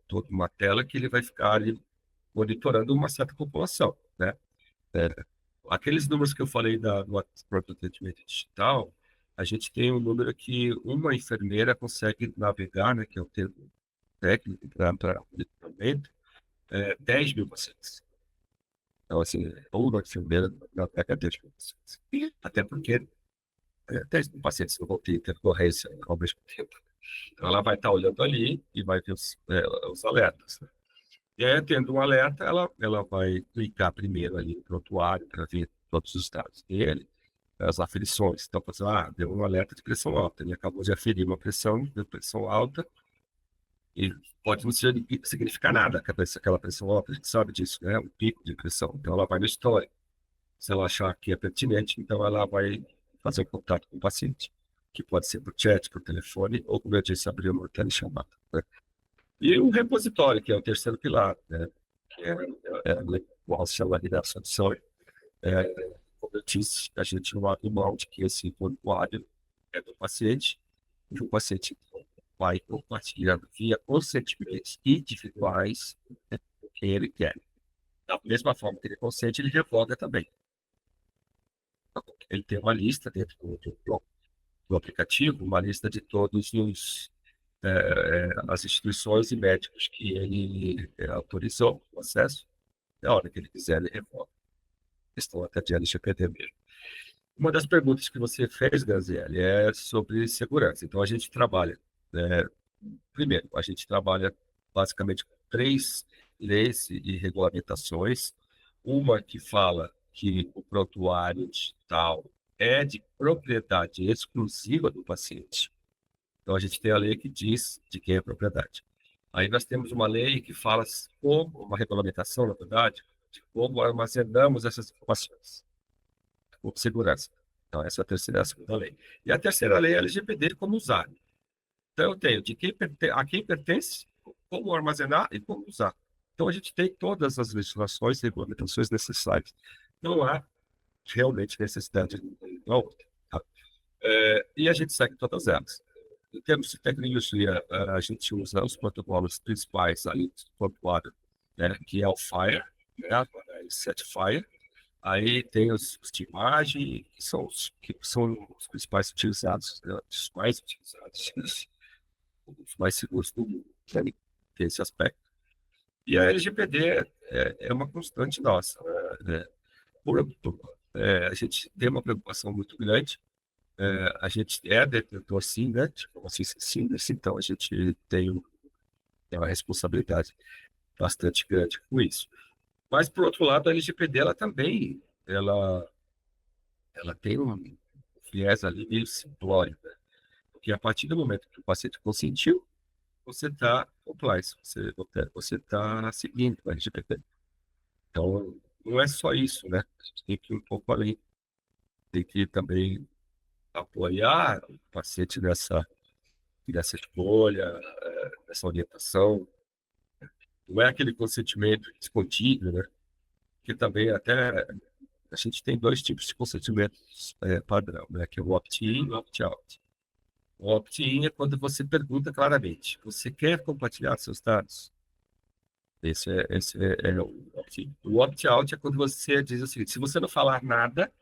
toda uma tela que ele vai ficar ali monitorando uma certa população, né? É, aqueles números que eu falei do próprio atendimento digital, a gente tem um número que uma enfermeira consegue navegar, né, que é o termo técnico para monitoramento, 10 mil pacientes. Então, assim, uma enfermeira navega 10 mil pacientes. Até porque 10 mil pacientes não vão ter intercorrência ao mesmo tempo. Então, ela vai estar olhando ali e vai ver os alertas, né? E aí, tendo um alerta, ela vai clicar primeiro ali no prontuário para ver todos os dados dele, as aferições. Então, assim, deu um alerta de pressão alta. Ele acabou de aferir uma de pressão alta, e pode não significar nada aquela pressão alta, a gente sabe disso, né? Um pico de pressão. Então, ela vai no histórico. Se ela achar que é pertinente, então ela vai fazer contato com o paciente, que pode ser por chat, por telefone, ou, como eu disse, abrir uma telechamada, né? E o repositório, que é o terceiro pilar, né? Que qual se chama da sanção. Como eu disse, a gente não abre mão de que esse prontuário é do paciente, e o paciente vai compartilhando via consentimentos individuais, né, que ele quer. Da mesma forma que ele consente, ele revoga também. Então, ele tem uma lista dentro do aplicativo, uma lista de todos as instituições e médicos que ele autorizou o acesso. Na hora que ele quiser, ele revoga. Questão até de LGPD mesmo. Uma das perguntas que você fez, Graziele, é sobre segurança. Então, a gente trabalha, né, primeiro, a gente trabalha basicamente com 3 leis e regulamentações. Uma que fala que o prontuário digital é de propriedade exclusiva do paciente. Então, a gente tem a lei que diz de quem é a propriedade. Aí nós temos uma lei que fala como, uma regulamentação, na verdade, de como armazenamos essas informações com segurança. Então, essa é a segunda lei. E a terceira lei é a LGPD, como usar. Então, eu tenho a quem pertence, como armazenar e como usar. Então, a gente tem todas as legislações e regulamentações necessárias. Não há realmente necessidade de uma outra, tá? E a gente segue todas elas. Em termos de tecnologia, a gente usa os protocolos principais ali do prontuário, né, que é o FHIR, né, o Setfire. Aí tem os de imagem, que são os principais utilizados, né, os mais utilizados, os mais seguros do mundo, né, tem esse aspecto. E a LGPD é uma constante nossa, né? A gente tem uma preocupação muito grande. A gente é detentor, sim, né? Tipo, assim, sim, então a gente tem uma responsabilidade bastante grande com isso. Mas, por outro lado, a LGPD, ela também, ela tem um viés ali meio simplório, né? Porque a partir do momento que o paciente consentiu, você está compliance, você está seguindo a LGPD. Então, não é só isso, né? A gente tem que ir um pouco além, tem que também apoiar o paciente dessa escolha, dessa orientação. Não é aquele consentimento descontínuo, né? Que também até a gente tem dois tipos de consentimentos padrão, né? Que é o opt-in e o opt-out. O opt-in é quando você pergunta claramente, você quer compartilhar seus dados? Esse é o opt-in. O opt-out é quando você diz o seguinte, se você não falar nada,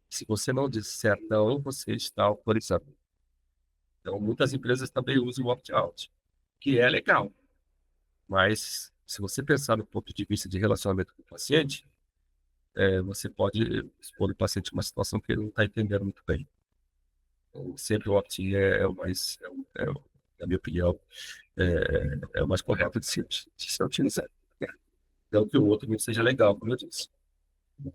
se você não disser não, você está autorizado. Então, muitas empresas também usam o opt-out, que é legal. Mas, se você pensar no ponto de vista de relacionamento com o paciente, você pode expor o paciente a uma situação que ele não está entendendo muito bem. Então, sempre o opt-in é o mais, na minha opinião, é o mais correto de se utilizar. Não que o outro não seja legal, como eu disse.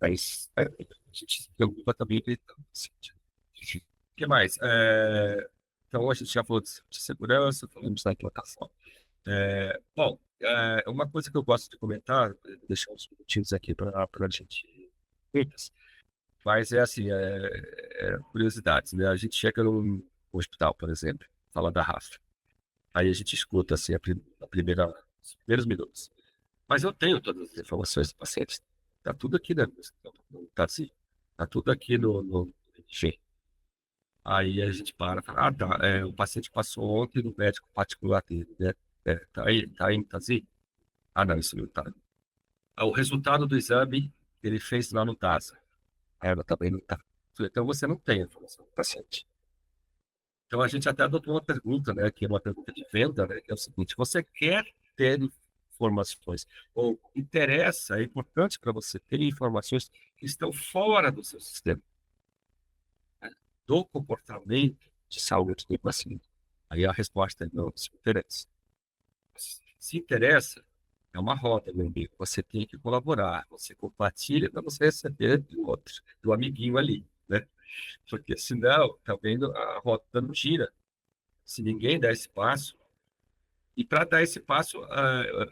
Mas a gente se preocupa também com o paciente. O que mais? Então, a gente já falou de segurança, falamos da implantação. Bom, uma coisa que eu gosto de comentar, deixar uns minutinhos aqui para a gente. Mas é assim, curiosidades, né? A gente chega num hospital, por exemplo, fala da RAF. Aí a gente escuta assim, os primeiros minutos. Mas eu tenho todas as informações do paciente. Tá tudo aqui, né? Tá assim. Tá tudo aqui enfim. Aí a gente para e fala, tá, o paciente passou ontem no médico particular dele, né? Tá aí, tá assim? Ah, não, isso não tá. O resultado do exame que ele fez lá no DASA. Ela também não tá. Então você não tem a informação do paciente. Então a gente até adotou uma pergunta, né, que é uma pergunta de venda, né, que é o seguinte: você quer ter informações ou interessa, é importante para você ter informações que estão fora do seu sistema, né, do comportamento de saúde do paciente? Aí a resposta é não, se interessa. Se interessa, é uma roda, meu amigo. Você tem que colaborar, você compartilha para você receber do outro, do amiguinho ali, né? Porque senão, tá vendo, a rota não gira. Se ninguém der esse passo, e para dar esse passo,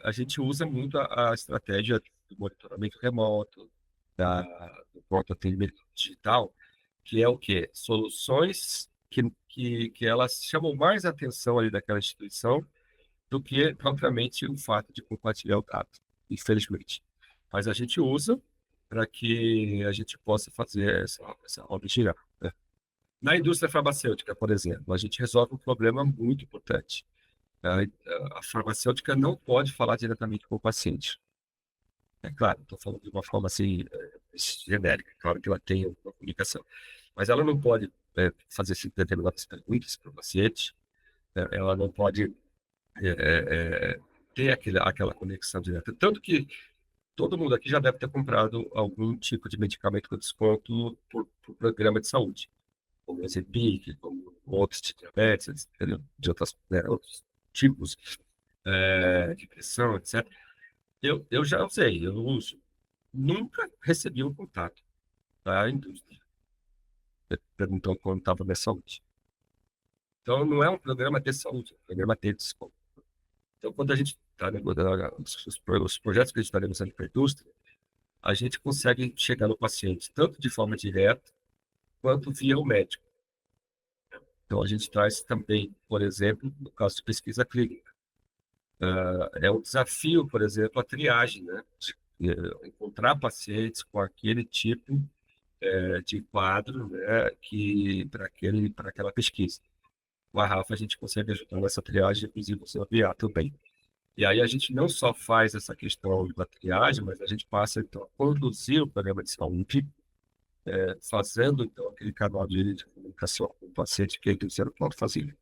a gente usa muito a estratégia do monitoramento remoto, do pronto atendimento digital, que é o quê? Soluções que elas chamam mais atenção ali daquela instituição do que propriamente o fato de compartilhar o dado, infelizmente. Mas a gente usa para que a gente possa fazer essa roda girar, né? Na indústria farmacêutica, por exemplo, a gente resolve um problema muito importante. A farmacêutica não pode falar diretamente com o paciente. É claro, estou falando de uma forma assim, genérica, claro que ela tem uma comunicação. Mas ela não pode fazer determinadas perguntas para o paciente, né? Ela não pode é, ter aquela conexão direta. Tanto que todo mundo aqui já deve ter comprado algum tipo de medicamento com desconto por programa de saúde, como o Ozempic, como outros de diabetes, entendeu? De outros tipos de pressão, etc. Eu já usei, eu uso. Nunca recebi um contato da indústria perguntando como estava a minha saúde. Então, não é um programa de saúde, é um programa de desconto. Então, quando a gente está negociando os projetos que a gente está negociando com a indústria, a gente consegue chegar no paciente tanto de forma direta quanto via o médico. Então, a gente traz também, por exemplo, no caso de pesquisa clínica. É um desafio, por exemplo, a triagem, né? Encontrar pacientes com aquele tipo de quadro, né, para aquela pesquisa. Com a Rafa, a gente consegue ajudar nessa triagem, inclusive você aviar também. E aí a gente não só faz essa questão da triagem, mas a gente passa, então, a conduzir o programa de saúde, fazendo, então, aquele canal de comunicação com o paciente que a indústria não pode fazer.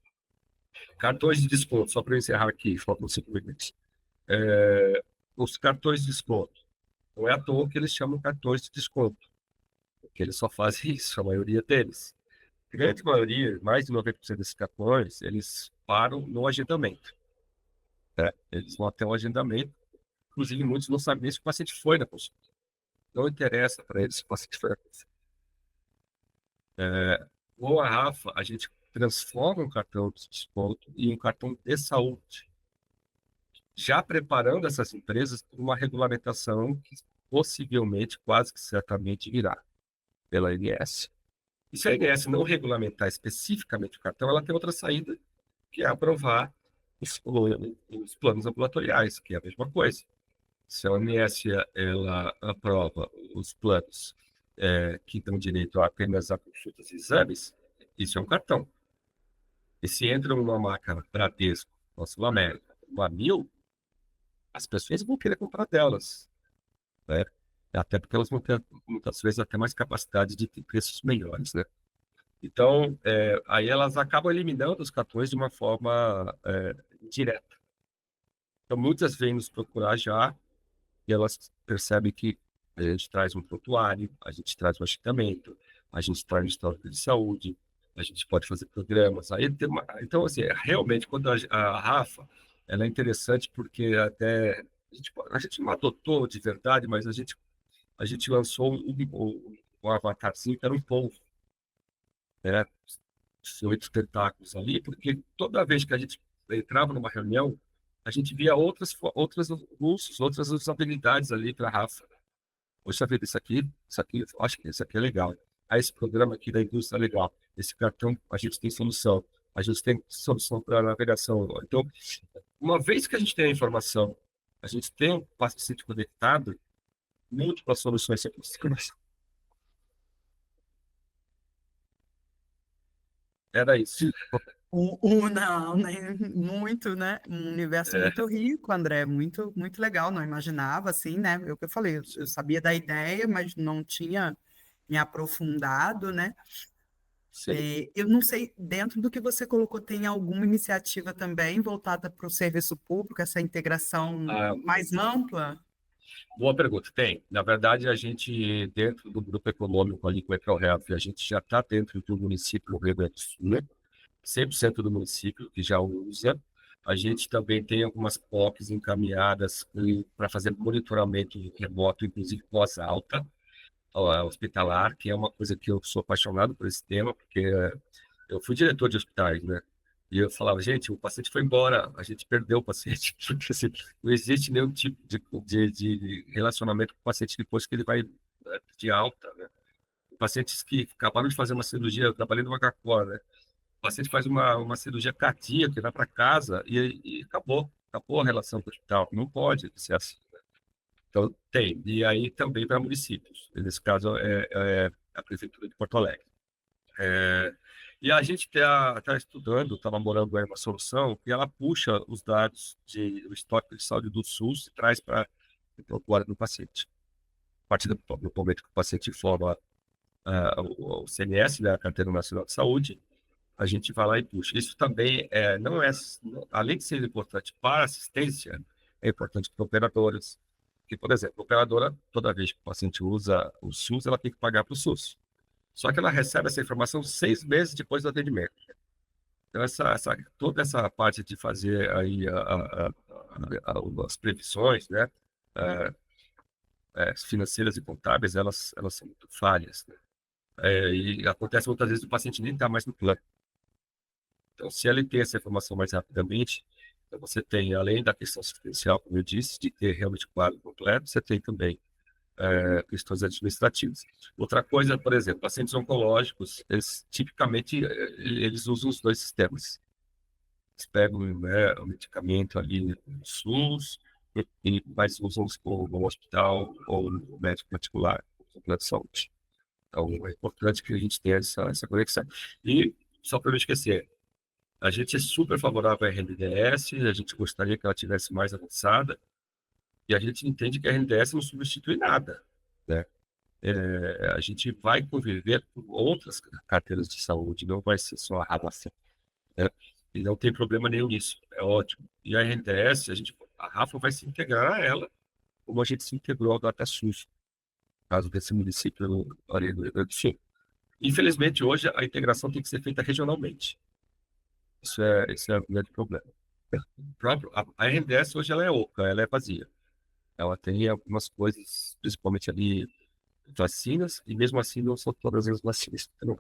Cartões de desconto, só para encerrar aqui, faltam 5 minutos. Os cartões de desconto, não é à toa que eles chamam cartões de desconto, porque eles só fazem isso, a maioria deles. A grande maioria, mais de 90% desses cartões, eles param no agendamento, né? Eles vão até o agendamento, inclusive muitos não sabem nem se o paciente foi na consulta. Não interessa para eles se o paciente foi na consulta. Com a Rafa, a gente transforma um cartão de desconto em um cartão de saúde, já preparando essas empresas para uma regulamentação que possivelmente, quase que certamente, virá pela ANS. E se a ANS não regulamentar especificamente o cartão, ela tem outra saída, que é aprovar os planos ambulatoriais, que é a mesma coisa. Se a OMS ela aprova os planos que dão direito apenas a consultas e exames, isso é um cartão. E se entra numa marca Bradesco, ou Sul América, uma Mil, as pessoas vão querer comprar delas, né? Até porque elas vão ter, muitas vezes, até mais capacidade de ter preços melhores, né? Então, aí elas acabam eliminando os cartões de uma forma direta. Então, muitas vêm nos procurar já e elas percebem que a gente traz um prontuário, a gente traz um agendamento, a gente traz um histórico de saúde, a gente pode fazer programas. Aí então, assim, realmente, quando a Rafa, ela é interessante porque até a gente não adotou de verdade, mas a gente lançou um avatarzinho que era um polvo, né? Os 8 tentáculos ali, porque toda vez que a gente entrava numa reunião, a gente via outras russos, outras usabilidades ali para a Rafa. Poxa vida, isso aqui, acho que isso aqui é legal. Ah, esse programa aqui da indústria é legal. Esse cartão, a gente tem solução. A gente tem solução para navegação. Então, uma vez que a gente tem a informação, a gente tem um paciente conectado, múltiplas soluções sempre possíveis. Era isso. Não, né? Muito, né? Um universo É, muito rico, André, muito, muito legal. Não imaginava assim, né? Eu que eu falei, eu sabia da ideia, mas não tinha me aprofundado, né? sim. Eu não sei, dentro do que você colocou, tem alguma iniciativa também voltada para o serviço público, essa integração Ah, mais ampla? boa pergunta. Tem. Na verdade, a gente, dentro do grupo econômico ali com o EcoHealth, a gente já está dentro do município do Rio Grande do Sul, né? 100% do município que já usa. A gente também tem algumas POCs encaminhadas para fazer monitoramento remoto, inclusive pós-alta hospitalar, que é uma coisa que eu sou apaixonado por esse tema, porque eu fui diretor de hospitais, né? E eu falava, gente, o paciente foi embora, a gente perdeu o paciente, porque assim, não existe nenhum tipo de relacionamento com o paciente depois que ele vai de alta, né? Pacientes que acabaram de fazer uma cirurgia, eu trabalhei no HCOR, né? O paciente faz uma cirurgia cardíaca, vai para casa e acabou a relação com o hospital. Não pode ser assim. Então, tem. E aí também para municípios. Nesse caso, é a Prefeitura de Porto Alegre. É, e a gente está estudando, está namorando aí uma solução que ela puxa os dados do histórico de saúde do SUS e traz para o prontuário do paciente. A partir do momento que o paciente informa o CNS, né, a Carteira Nacional de Saúde, a gente vai lá e puxa. Isso também não é, além de ser importante para a assistência, é importante para operadoras. Que, por exemplo, a operadora, toda vez que o paciente usa o SUS, ela tem que pagar para o SUS. Só que ela recebe essa informação 6 meses depois do atendimento. Então, toda essa parte de fazer aí as previsões, né, eh, financeiras e contábeis, elas são muito falhas, né? E acontece muitas vezes o paciente nem está mais no plano. Então, se ele tem essa informação mais rapidamente, então você tem, além da questão assistencial, como eu disse, de ter realmente o quadro completo, você tem também questões administrativas. Outra coisa, por exemplo, pacientes oncológicos, eles tipicamente eles usam os dois sistemas. Eles pegam, né, o medicamento ali no SUS, mas usam o hospital ou o médico particular, o plano de saúde. Então, é importante que a gente tenha essa conexão. E, só para não esquecer, a gente é super favorável à RNDS, a gente gostaria que ela tivesse mais avançada, e a gente entende que a RNDS não substitui nada, né? A gente vai conviver com outras carteiras de saúde, não vai ser só a Rafa, né? E não tem problema nenhum nisso, é ótimo. E a RNDS, a Rafa vai se integrar a ela, como a gente se integrou ao DataSUS, no caso desse município ali do Rio Grande do Sul. Infelizmente, hoje a integração tem que ser feita regionalmente. Isso é o grande problema. A RNDS hoje ela é oca, ela é vazia. Ela tem algumas coisas, principalmente ali vacinas, e mesmo assim não são todas as vacinas. Então,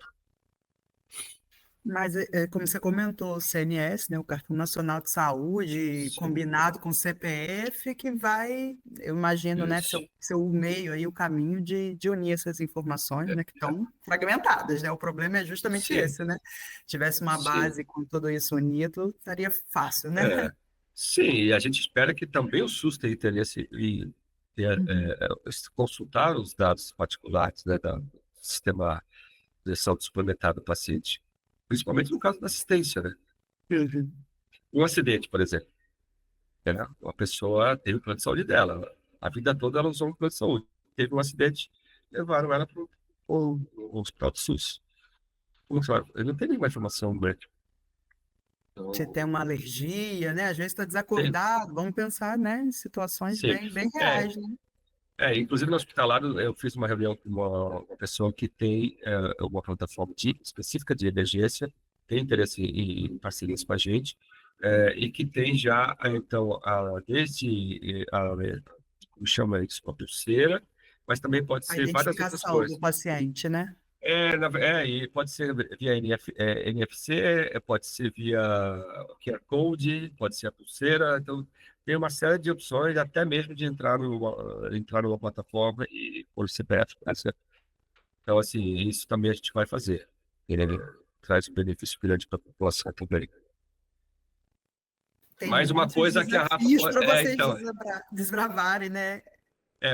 Mas, como você comentou, o CNS, né, o Cartão Nacional de Saúde, Sim, combinado com o CPF, que vai, eu imagino, né, isso. ser o meio aí, o caminho de unir essas informações, né, que estão fragmentadas, né? O problema é justamente Sim, esse, né? Tivesse uma sim. base com tudo isso unido, estaria fácil, né? É, sim, e a gente espera que também o SUS tenha interesse em Uhum, consultar os dados particulares, né, do sistema de saúde suplementar do paciente, principalmente no caso da assistência, né? uhum. Um acidente, por exemplo, né? Uma pessoa teve o plano de saúde dela, a vida toda ela usou um plano de saúde, teve um acidente, levaram ela para o hospital do SUS. Como que você vai? Ele não tem nenhuma informação médica. Você Então, tem uma alergia, né? Às vezes está tem, desacordado, vamos pensar, né, em situações sim. bem É, reais, né? inclusive no hospitalado, eu fiz uma reunião com uma pessoa que tem uma plataforma específica de emergência, tem interesse em parcerias com a gente, e que tem já, então, desde como chama isso, uma pulseira, mas também pode A ser várias outras identificação do coisas. paciente, né? E pode ser via NFC, pode ser via QR Code, pode ser a pulseira. Então, tem uma série de opções, até mesmo de entrar numa plataforma e pôr o CPF, né? Então, assim, isso também a gente vai fazer. Ele traz um benefício grande para a população também. Tem Mais uma muitos coisa que a Rafa desafios falou. para vocês Então, desbravarem, né?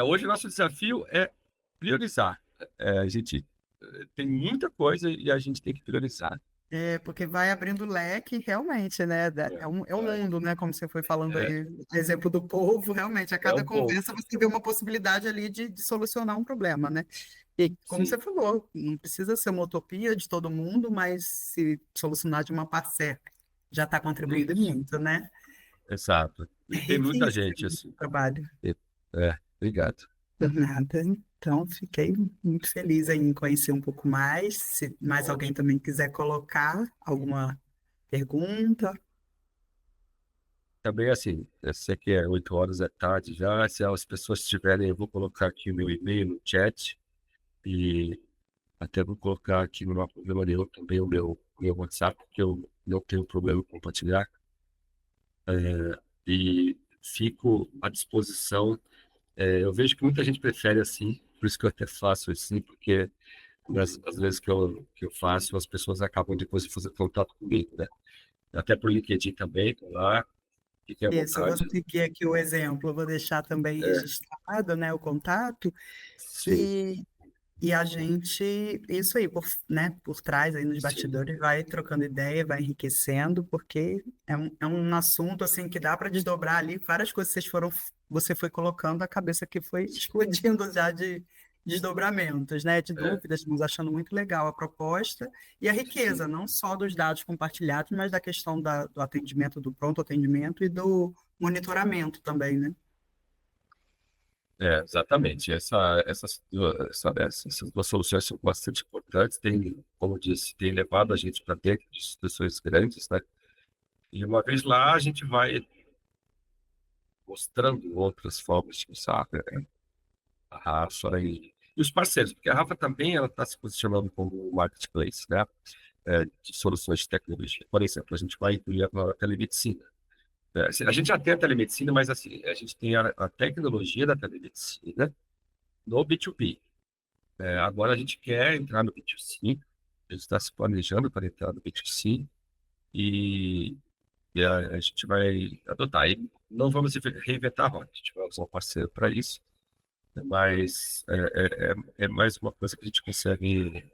hoje o nosso desafio é priorizar. A gente tem muita coisa e a gente tem que priorizar. É, porque vai abrindo leque, realmente, né? É um É, mundo, né? Como você foi falando é, aí, exemplo do povo, realmente, a é cada um pouco. conversa você vê uma possibilidade ali de solucionar um problema, né? E como Sim. você falou, não precisa ser uma utopia de todo mundo, mas se solucionar de uma parcela, já está contribuindo Isso, muito, né? exato. É E tem muita gente riquíssimo o assim. trabalho. E- Obrigado. Por nada. Então, fiquei muito feliz aí em conhecer um pouco mais. Se mais alguém Ótimo. também quiser colocar alguma pergunta, Também assim, eu sei que 8 horas é tarde já. Se as pessoas tiverem, eu vou colocar aqui o meu e-mail no chat e até vou colocar aqui no meu problema nenhum também o meu WhatsApp, porque eu não tenho problema em compartilhar. E fico à disposição. Eu vejo que muita gente prefere assim, por isso que eu até faço assim, porque às vezes que eu faço, as pessoas acabam depois de fazer contato comigo, né? Até por LinkedIn também, tô lá, fiquem à isso, eu vou vontade. seguir aqui o exemplo, eu vou deixar também É, registrado, né, o contato, sim, e, e a gente, isso aí, né, por trás aí nos sim, bastidores, vai trocando ideia, vai enriquecendo, porque é um assunto, assim, que dá para desdobrar ali, várias coisas que você foi colocando, a cabeça que foi explodindo já de desdobramentos, né, de é, dúvidas, estamos achando muito legal a proposta e a sim. riqueza, não só dos dados compartilhados, mas da questão do atendimento, do pronto atendimento e do monitoramento também, né? Exatamente. Essas duas soluções são bastante importantes. Tem, como eu disse, tem levado a gente para dentro de instituições grandes, né? E uma vez lá, a gente vai mostrando outras formas de usar, né? A Rafa e os parceiros, porque a Rafa também ela está se posicionando como um marketplace, né? De soluções de tecnologia. Por exemplo, a gente vai incluir agora a telemedicina. Assim, a gente já tem a telemedicina, mas assim, a gente tem a tecnologia da telemedicina no B2B. Agora a gente quer entrar no B2C, a gente está se planejando para entrar no B2C e, a gente vai adotar. E não vamos reinventar a roda, a gente vai usar um parceiro para isso, mas é mais uma coisa que a gente consegue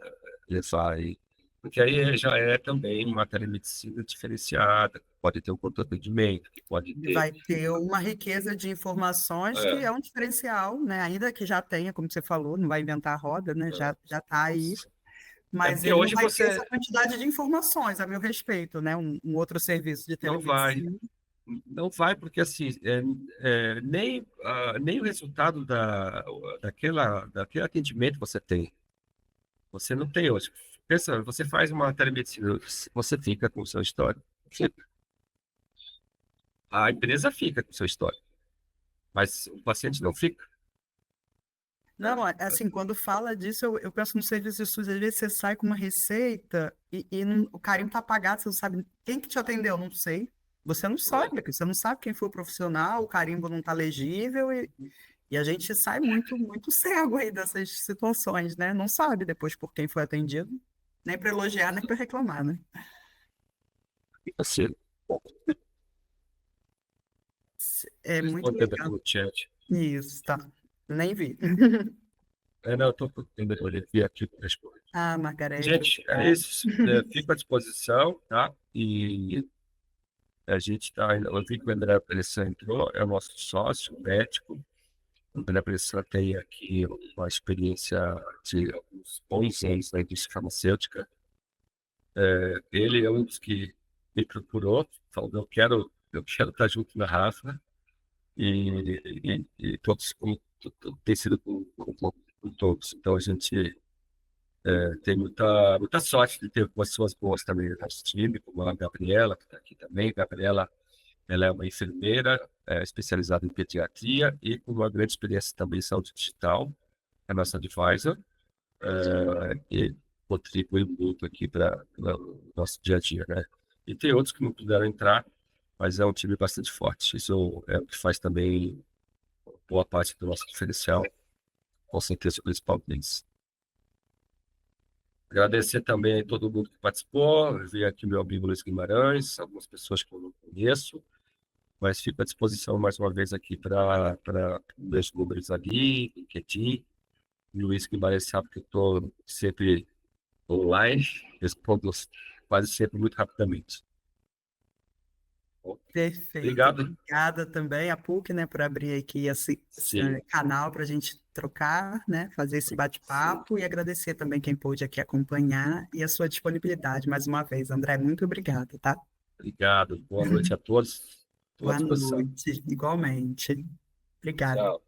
levar aí. Porque aí já é também uma telemedicina diferenciada, pode ter um pronto atendimento, que pode E ter. vai ter uma riqueza de informações que É, é um diferencial, né? Ainda que já tenha, como você falou, não vai inventar a roda, né? Já está aí, mas porque ele não hoje vai ter essa você quantidade de informações, a meu respeito, né? Um outro serviço de não vai. telemedicina. Não vai, porque assim, nem o resultado daquele atendimento você tem. Você não tem hoje. Pensa, você faz uma telemedicina, você fica com o seu histórico. A empresa fica com o seu histórico, mas o paciente não fica. Não, assim, quando fala disso, eu penso no serviço de SUS. Às vezes você sai com uma receita o carimbo tá apagado, você não sabe quem que te atendeu, não sei. Você não sabe, porque você não sabe quem foi o profissional, o carimbo não tá legível e a gente sai muito cego aí dessas situações, né? Não sabe depois por quem foi atendido, nem para elogiar, nem para reclamar, né? Assim, É muito respondendo legal. pelo chat. Isso, tá. Nem vi. Não, eu estou tentando ver aqui para responder. Ah, Margarete, Gente, é obrigada. isso. Fico à disposição, tá? E a gente está. Eu vi que o André Pressão entrou, é o nosso sócio médico. O André Pressão tem aqui uma experiência de alguns bons anos na indústria farmacêutica. Ele é um dos que me procurou, falou: eu quero estar junto na Rafa. E todos tem sido com todos. Então a gente tem muita sorte de ter pessoas boas também no nosso time, como a Gabriela, que está aqui também. Gabriela, ela é uma enfermeira especializada em pediatria e com uma grande experiência também em saúde digital, é a nossa advisor, e contribui muito aqui para o nosso dia a dia, né? E tem outros que não puderam entrar, mas é um time bastante forte. Isso é o que faz também boa parte do nosso diferencial, com certeza o principal deles. Agradecer também a todo mundo que participou, vi aqui meu amigo Luiz Guimarães, algumas pessoas que eu não conheço, mas fico à disposição mais uma vez aqui para meus números ali, LinkedIn. E o Luiz Guimarães sabe que eu estou sempre online, respondo quase sempre muito rapidamente. Bom, Perfeito. obrigado. Obrigada também à PUC, né, por abrir aqui esse Sim, canal para a gente trocar, né, fazer esse bate-papo e agradecer também quem pôde aqui acompanhar e a sua disponibilidade mais uma vez. André, muito obrigada, tá? obrigado. Boa noite a todos. Estou à Boa disposição. noite, igualmente. Obrigada. Tchau.